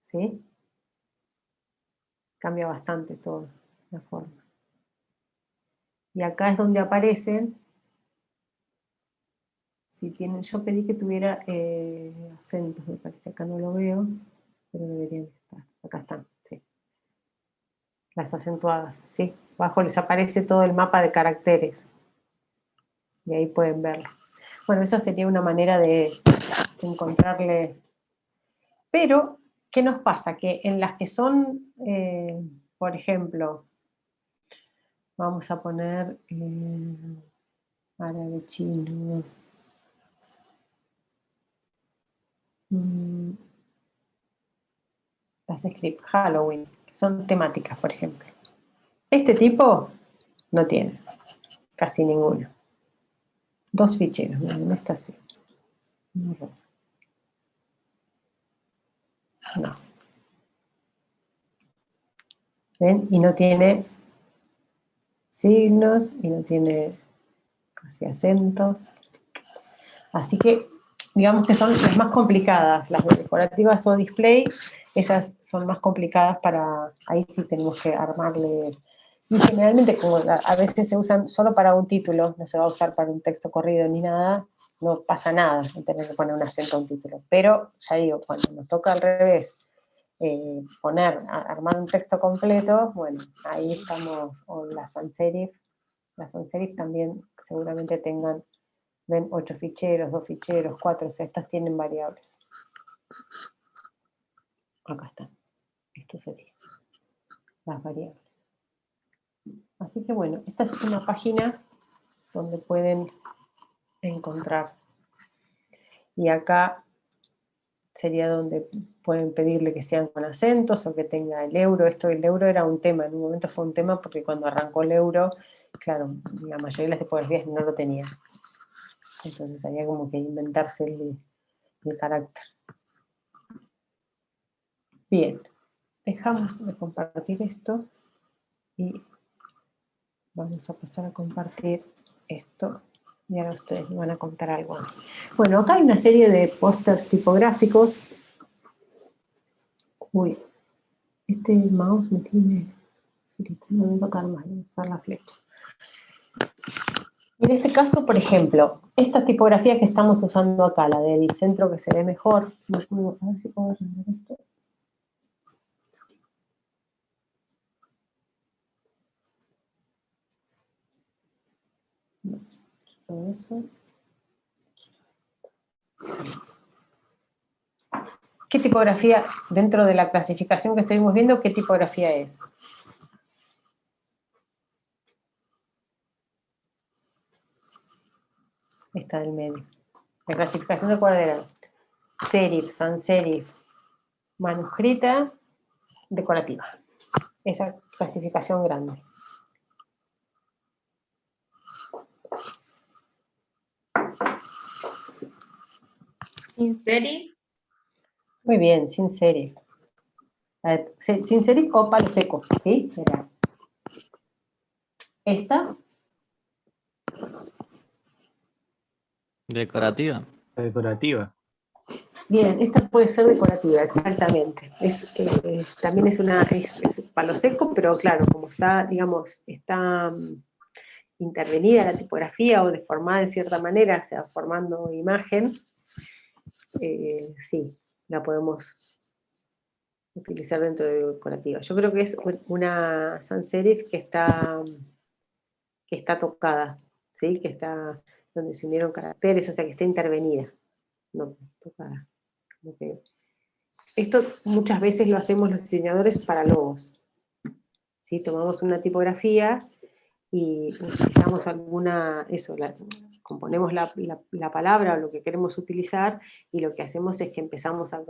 ¿Sí? Cambia bastante toda la forma. Y acá es donde aparecen, si tienen, yo pedí que tuviera acentos, me parece, acá no lo veo, pero deberían estar. Acá están, sí. Las acentuadas, ¿sí? Abajo les aparece todo el mapa de caracteres. Y ahí pueden verlo. Bueno, esa sería una manera de encontrarle. Pero, ¿qué nos pasa? Que en las que son, por ejemplo, Vamos a poner árabe, chino. Las scripts Halloween, que son temáticas, por ejemplo. Este tipo no tiene casi ninguno. 2 ficheros, miren, esta sí. No. ¿Ven? Y no tiene signos y no tiene casi acentos. Así que digamos que son las más complicadas, las decorativas o display, esas son más complicadas para, ahí sí tenemos que armarle, y generalmente como a veces se usan solo para un título, no se va a usar para un texto corrido ni nada, no pasa nada en tener que poner un acento a un título, pero ya digo, cuando nos toca al revés, armar un texto completo, bueno, ahí estamos, o las sans serif también seguramente tengan, ven, 8 ficheros, 2 ficheros, 4, o sea, estas tienen variables. Acá están, esto sería las variables. Así que bueno, esta es una página donde pueden encontrar, y acá sería donde pueden pedirle que sean con acentos o que tenga el euro. Esto del euro era un tema, en un momento fue un tema porque cuando arrancó el euro, claro, la mayoría de las tipografías no lo tenían. Entonces había como que inventarse el carácter. Bien, dejamos de compartir esto y vamos a pasar a compartir esto. Y ahora ustedes me van a contar algo. Bueno, acá hay una serie de pósters tipográficos. Uy, este mouse me tiene... No voy a tocar más, voy a usar la flecha. En este caso, por ejemplo, esta tipografía que estamos usando acá, la del centro que se ve mejor, a ver si puedo arreglar esto. No, todo eso. ¿Qué tipografía, dentro de la clasificación que estuvimos viendo, qué tipografía es? Esta del medio. La clasificación de cuál era. Serif, sans serif, manuscrita, decorativa. Esa clasificación grande. ¿Sin serif? Muy bien, sin serif. Sin serif o palo seco, ¿sí? Era. Esta. Decorativa. Decorativa. Bien, esta puede ser decorativa, exactamente. También es palo seco, pero claro, como está, digamos, está intervenida la tipografía o deformada de cierta manera, o sea, formando imagen, sí, la podemos utilizar dentro de decorativa. Yo creo que es una sans serif que está tocada, ¿sí? Que está donde se unieron caracteres, o sea, que está intervenida, no tocada. Esto muchas veces lo hacemos los diseñadores para logos. ¿Sí? Tomamos una tipografía y utilizamos componemos la palabra o lo que queremos utilizar, y lo que hacemos es que empezamos a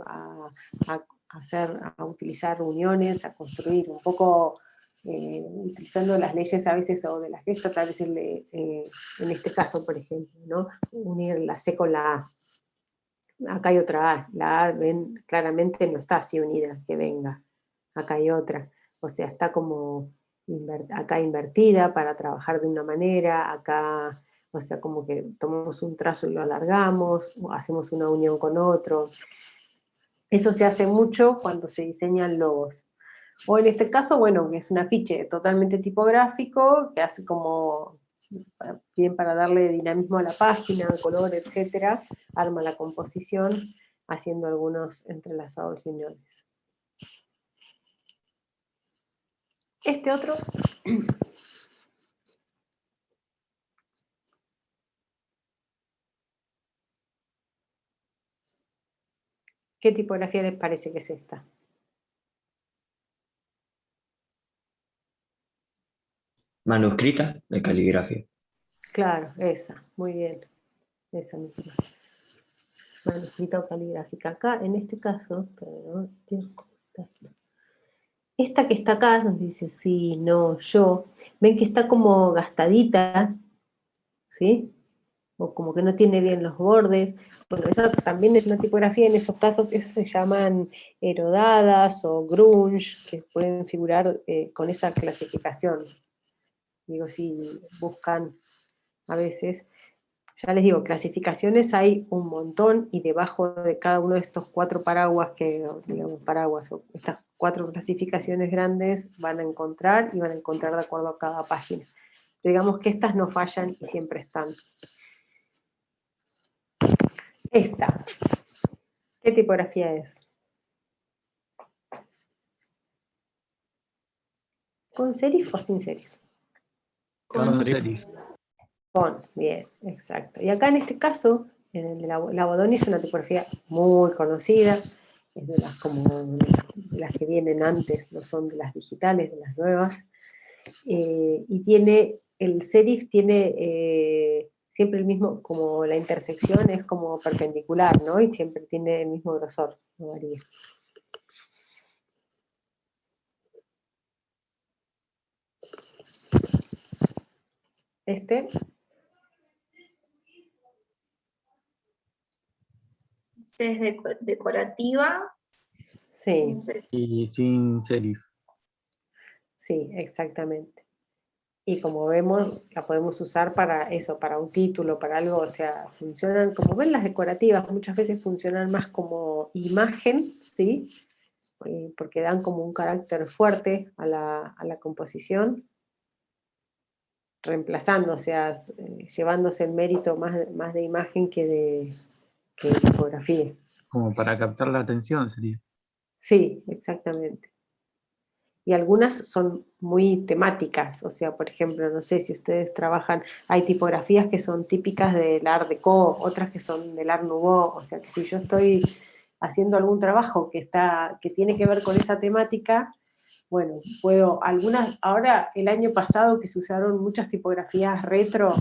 utilizar uniones, a construir un poco, utilizando las leyes a veces o de las gestas, tal vez en este caso, por ejemplo, ¿no? Unir la C con la A. Acá hay otra A, la A, ven, claramente no está así unida, que venga. Acá hay otra, o sea, está como acá invertida para trabajar de una manera, acá, o sea, como que tomamos un trazo y lo alargamos, o hacemos una unión con otro. Eso se hace mucho cuando se diseñan logos. O en este caso, bueno, es un afiche totalmente tipográfico, que hace como bien para darle dinamismo a la página, color, etcétera, arma la composición haciendo algunos entrelazados y uniones. Este otro ¿qué tipografía les parece que es esta? Manuscrita de caligrafía. Claro, esa, muy bien. Esa misma. Manuscrita o caligráfica. Acá, en este caso, esta que está acá, nos dice sí, no, yo, ven que está como gastadita, ¿sí? O como que no tiene bien los bordes. Bueno, esa también es una tipografía, en esos casos, esas se llaman erodadas o grunge, que pueden figurar con esa clasificación. Digo, si buscan a veces, ya les digo, clasificaciones hay un montón, y debajo de cada uno de estos 4 paraguas, digamos paraguas, o estas 4 clasificaciones grandes, van a encontrar de acuerdo a cada página. Pero digamos que estas no fallan y siempre están. Esta, ¿qué tipografía es? ¿Con serif o sin serif? Con serif. Con, bien, exacto. Y acá en este caso, en el de la Bodoni, es una tipografía muy conocida, es de las, de las que vienen antes, no son de las digitales, de las nuevas, y tiene, el serif tiene siempre el mismo, como la intersección es como perpendicular, ¿no? Y siempre tiene el mismo grosor, no varía. Este, Es decorativa. sí, Y sin serif. sí, exactamente. Y como vemos, la podemos usar para eso, para un título, para algo, o sea, funcionan, como ven las decorativas, muchas veces funcionan más como imagen, ¿sí? Porque dan como un carácter fuerte a la composición, reemplazando, o sea, llevándose el mérito más de imagen que de tipografía. Como para captar la atención sería. Sí, exactamente. Y algunas son muy temáticas, o sea, por ejemplo, no sé si ustedes trabajan, hay tipografías que son típicas del Art Deco, otras que son del Art Nouveau, o sea, que si yo estoy haciendo algún trabajo que tiene que ver con esa temática, bueno, ahora el año pasado que se usaron muchas tipografías retro,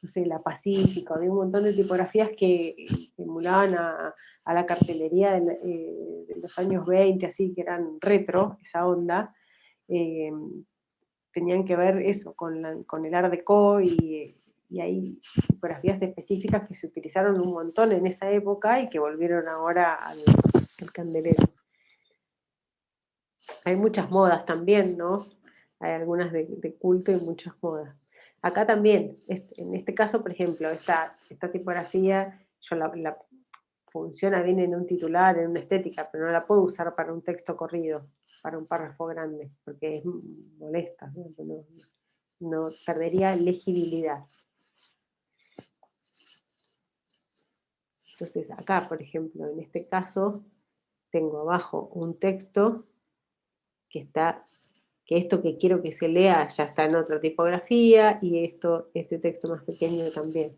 no sé, la Pacífico, había un montón de tipografías que emulaban a la cartelería de los años 20, así, que eran retro, esa onda. Tenían que ver eso con el Art Deco, y hay tipografías específicas que se utilizaron un montón en esa época y que volvieron ahora al candelero. Hay muchas modas también, ¿no? Hay algunas de culto y muchas modas. Acá también, en este caso, por ejemplo, esta tipografía, funciona bien en un titular, en una estética, pero no la puedo usar para un texto corrido, para un párrafo grande, porque es molesta, no perdería legibilidad. Entonces acá, por ejemplo, en este caso, tengo abajo un texto que esto que quiero que se lea ya está en otra tipografía, y este texto más pequeño también.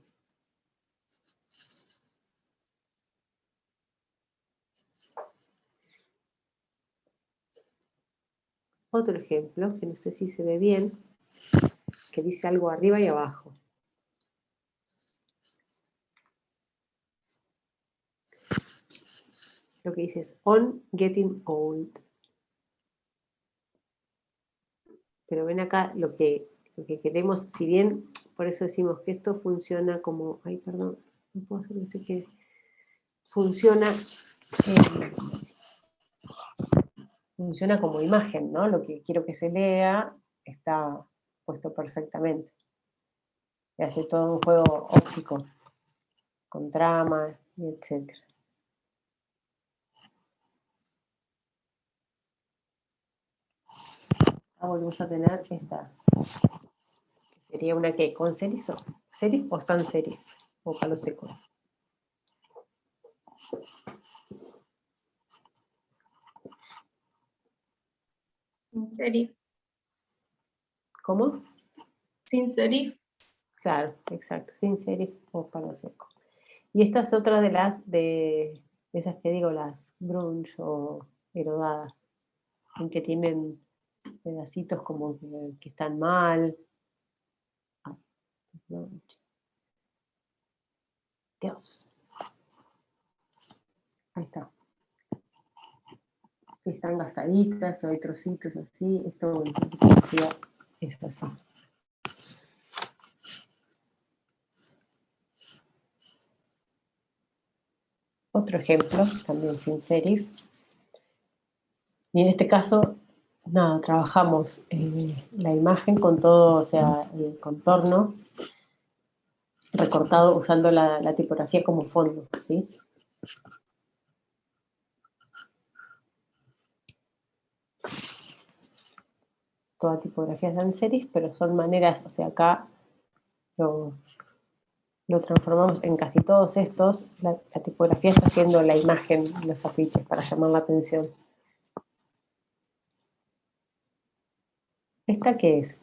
Otro ejemplo, que no sé si se ve bien, que dice algo arriba y abajo. Lo que dice es on getting old. Pero ven acá lo que queremos, si bien por eso decimos que esto funciona como, ay, perdón, no puedo hacer, no sé qué, funciona como imagen, ¿no? Lo que quiero que se lea está puesto perfectamente. Y hace todo un juego óptico, con trama, etc. Ahora volvemos a tener esta, que sería una que con serif o sans serif, o palo seco. Sin serif. ¿Cómo? Sin serif. Claro, exacto, sin serif o palo seco. Y esta es otra de esas que digo, las grunge o erodadas, en que tienen pedacitos como que están mal, Dios. Ahí está. Están gastaditas, hay trocitos así, esto en tipografía es así. Otro ejemplo, también sin serif. Y en este caso, nada, trabajamos la imagen con todo, o sea, el contorno recortado usando la tipografía como fondo, ¿sí? Toda tipografía es sans serif, pero son maneras, o sea, acá lo transformamos en casi todos estos, la tipografía está haciendo la imagen, los afiches para llamar la atención. ¿Esta qué es?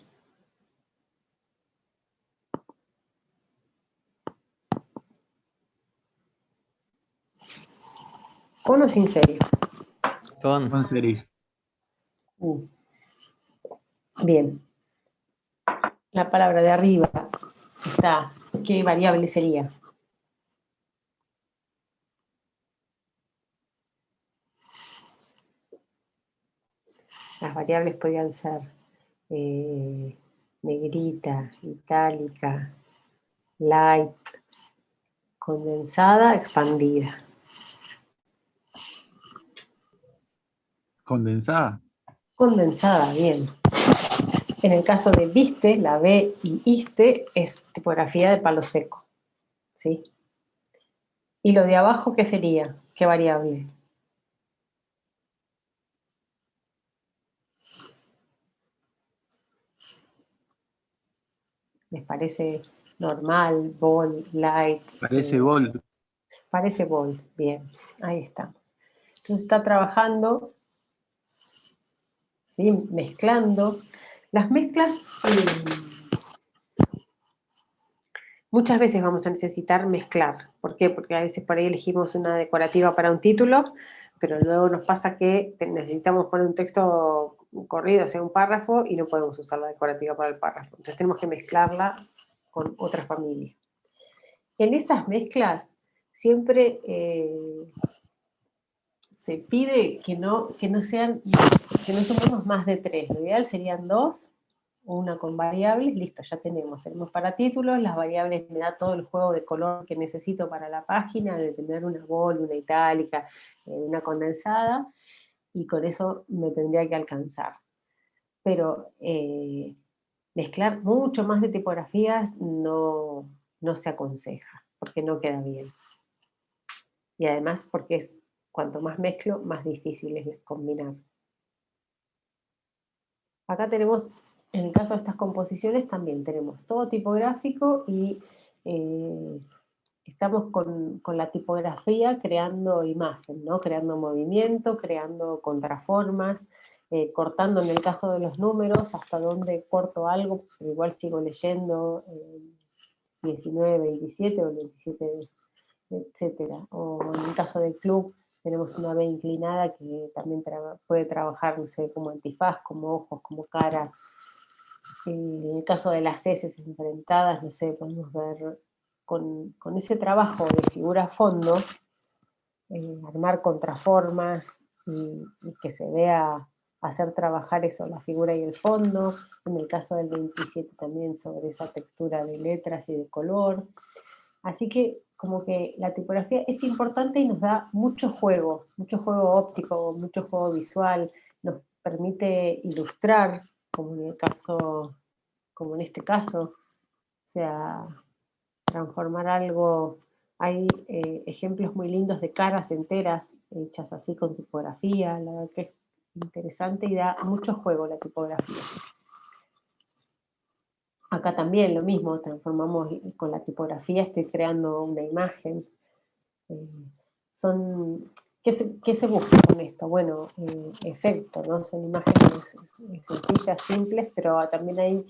¿Con o sin serif? Con serif. Bien. La palabra de arriba está, ¿qué variable sería? Las variables podrían ser negrita, itálica, light, condensada, expandida. Condensada. Condensada, bien. En el caso de viste, la B y iste es tipografía de palo seco, ¿sí? ¿Y lo de abajo qué sería? ¿Qué variable? ¿Les parece normal, bold, light? Parece bold. Parece bold, bien, ahí estamos. Entonces está trabajando, ¿sí? Mezclando. Las mezclas, muchas veces vamos a necesitar mezclar. ¿Por qué? Porque a veces por ahí elegimos una decorativa para un título, pero luego nos pasa que necesitamos poner un texto corrido, o sea, un párrafo, y no podemos usar la decorativa para el párrafo. Entonces tenemos que mezclarla con otra familia. En esas mezclas siempre se pide que no sumemos más de 3. Lo ideal serían 2, una con variables, listo, ya tenemos para títulos, las variables me da todo el juego de color que necesito para la página, de tener una bold, una itálica, una condensada, y con eso me tendría que alcanzar. Pero mezclar mucho más de tipografías no se aconseja, porque no queda bien. Y además porque cuanto más mezclo, más difícil es combinar. Acá tenemos, en el caso de estas composiciones, también tenemos todo tipográfico y estamos con la tipografía creando imagen, ¿no? Creando movimiento, creando contraformas, cortando en el caso de los números, hasta dónde corto algo, pero igual sigo leyendo 19, 27 o 27, etcétera. O en el caso del club, tenemos una B inclinada que también puede trabajar, no sé, como antifaz, como ojos, como cara. En el caso de las S enfrentadas, no sé, podemos ver con ese trabajo de figura a fondo, armar contraformas y que se vea hacer trabajar eso, la figura y el fondo. En el caso del 27 también sobre esa textura de letras y de color. Así que como que la tipografía es importante y nos da mucho juego óptico, mucho juego visual, nos permite ilustrar, como en este caso, o sea, transformar algo. Hay ejemplos muy lindos de caras enteras hechas así con tipografía, la verdad que es interesante y da mucho juego la tipografía. Acá también lo mismo, transformamos con la tipografía, estoy creando una imagen. ¿Qué se busca con esto? Bueno, efecto, ¿no? Son imágenes sencillas, simples, pero también hay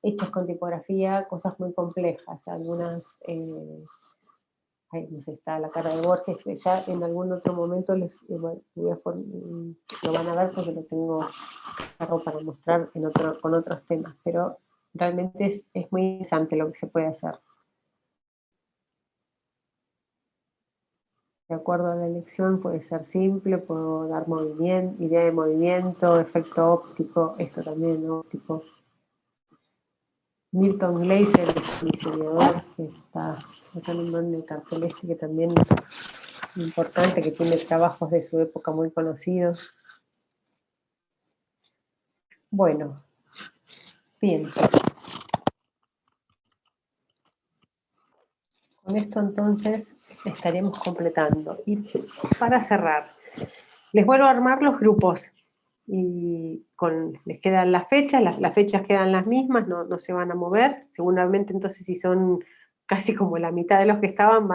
hechas con tipografía cosas muy complejas. Algunas, no sé, está la cara de Borges, ya en algún otro momento lo van a ver porque lo tengo para mostrar con otros temas, pero realmente es muy interesante lo que se puede hacer. De acuerdo a la elección puede ser simple, puedo dar movimiento, idea de movimiento, efecto óptico, esto también óptico. Milton Glaser es un diseñador que está acá en el cartel este, que también es importante, que tiene trabajos de su época muy conocidos. Bueno, bien, chicos. Con esto entonces estaremos completando. Y para cerrar, les vuelvo a armar los grupos. Y les quedan las fechas quedan las mismas, no se van a mover. Seguramente entonces si son casi como la mitad de los que estaban,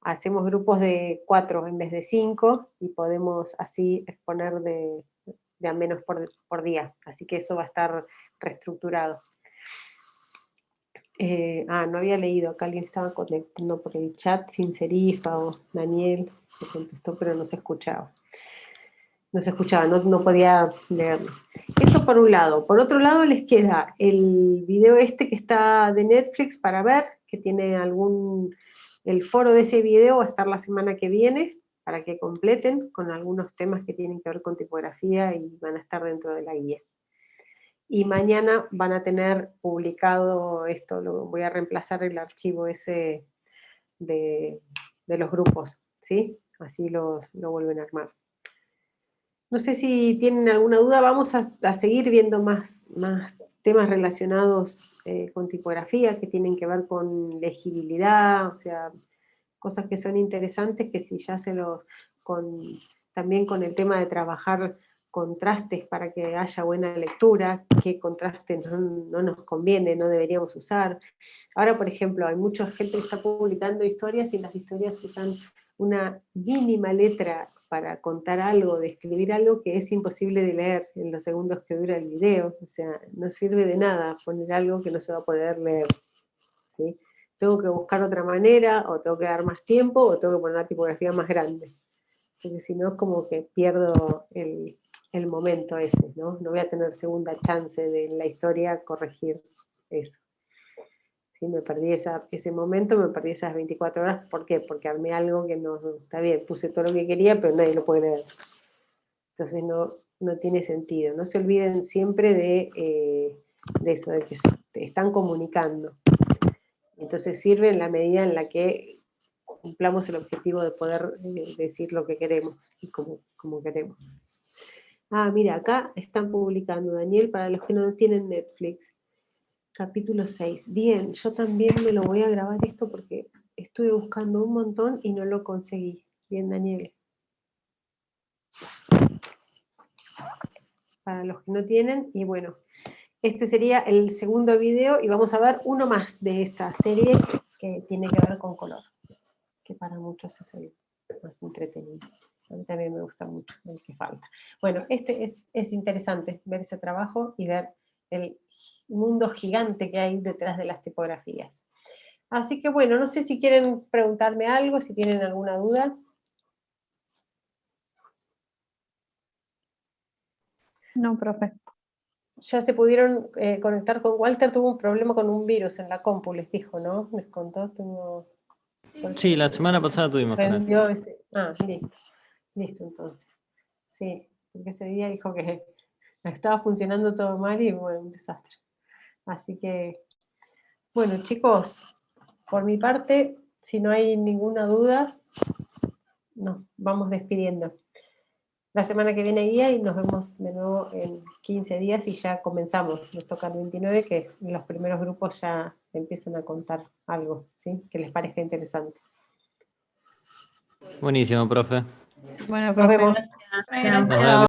hacemos grupos de 4 en vez de 5 y podemos así exponer de a menos por día. Así que eso va a estar reestructurado. No había leído, acá alguien estaba conectando por el chat, sin serifa o Daniel, se contestó, pero no se escuchaba. No podía leerlo. Eso por un lado. Por otro lado les queda el video este que está de Netflix para ver, que tiene el foro de ese video va a estar la semana que viene, para que completen con algunos temas que tienen que ver con tipografía y van a estar dentro de la guía. Y mañana van a tener publicado esto, voy a reemplazar el archivo ese de los grupos, ¿sí? Así lo vuelven a armar. No sé si tienen alguna duda, vamos a seguir viendo más temas relacionados con tipografía, que tienen que ver con legibilidad, o sea, cosas que son interesantes, que si ya también con el tema de trabajar contrastes para que haya buena lectura, qué contrastes no nos conviene, no deberíamos usar. Ahora, por ejemplo, hay mucha gente que está publicando historias y las historias usan una mínima letra para contar algo, describir algo que es imposible de leer en los segundos que dura el video. O sea, no sirve de nada poner algo que no se va a poder leer, ¿sí? Tengo que buscar otra manera, o tengo que dar más tiempo, o tengo que poner una tipografía más grande. Porque si no es como que pierdo el momento ese, ¿no? No voy a tener segunda chance de en la historia corregir eso. ¿Sí? Me perdí ese momento, me perdí esas 24 horas. ¿Por qué? Porque armé algo que no está bien, puse todo lo que quería, pero nadie lo puede leer. Entonces no tiene sentido. No se olviden siempre de eso, de que te están comunicando. Entonces sirve en la medida en la que cumplamos el objetivo de poder decir lo que queremos y como queremos. Mira, acá están publicando, Daniel, para los que no tienen Netflix, capítulo 6. Bien, yo también me lo voy a grabar esto porque estuve buscando un montón y no lo conseguí. Bien, Daniel. Para los que no tienen, y bueno, este sería el segundo video y vamos a ver uno más de esta serie que tiene que ver con color, que para muchos es el más entretenido. A mí también me gusta mucho el que falta. Bueno, este es interesante ver ese trabajo y ver el mundo gigante que hay detrás de las tipografías. Así que bueno, no sé si quieren preguntarme algo, si tienen alguna duda. No, profe. Ya se pudieron conectar con Walter, tuvo un problema con un virus en la compu, les dijo, ¿no? Les contó, Sí, la semana pasada tuvimos con él. Listo entonces. Sí, porque ese día dijo que estaba funcionando todo mal y bueno, un desastre. Así que, bueno chicos, por mi parte, si no hay ninguna duda, nos vamos despidiendo. La semana que viene guía y nos vemos de nuevo en 15 días y ya comenzamos. Nos toca el 29, que los primeros grupos ya empiezan a contar algo, ¿sí? Que les parezca interesante. Buenísimo, profe. Bueno, Nos profe. vemos. Gracias. Nos vemos.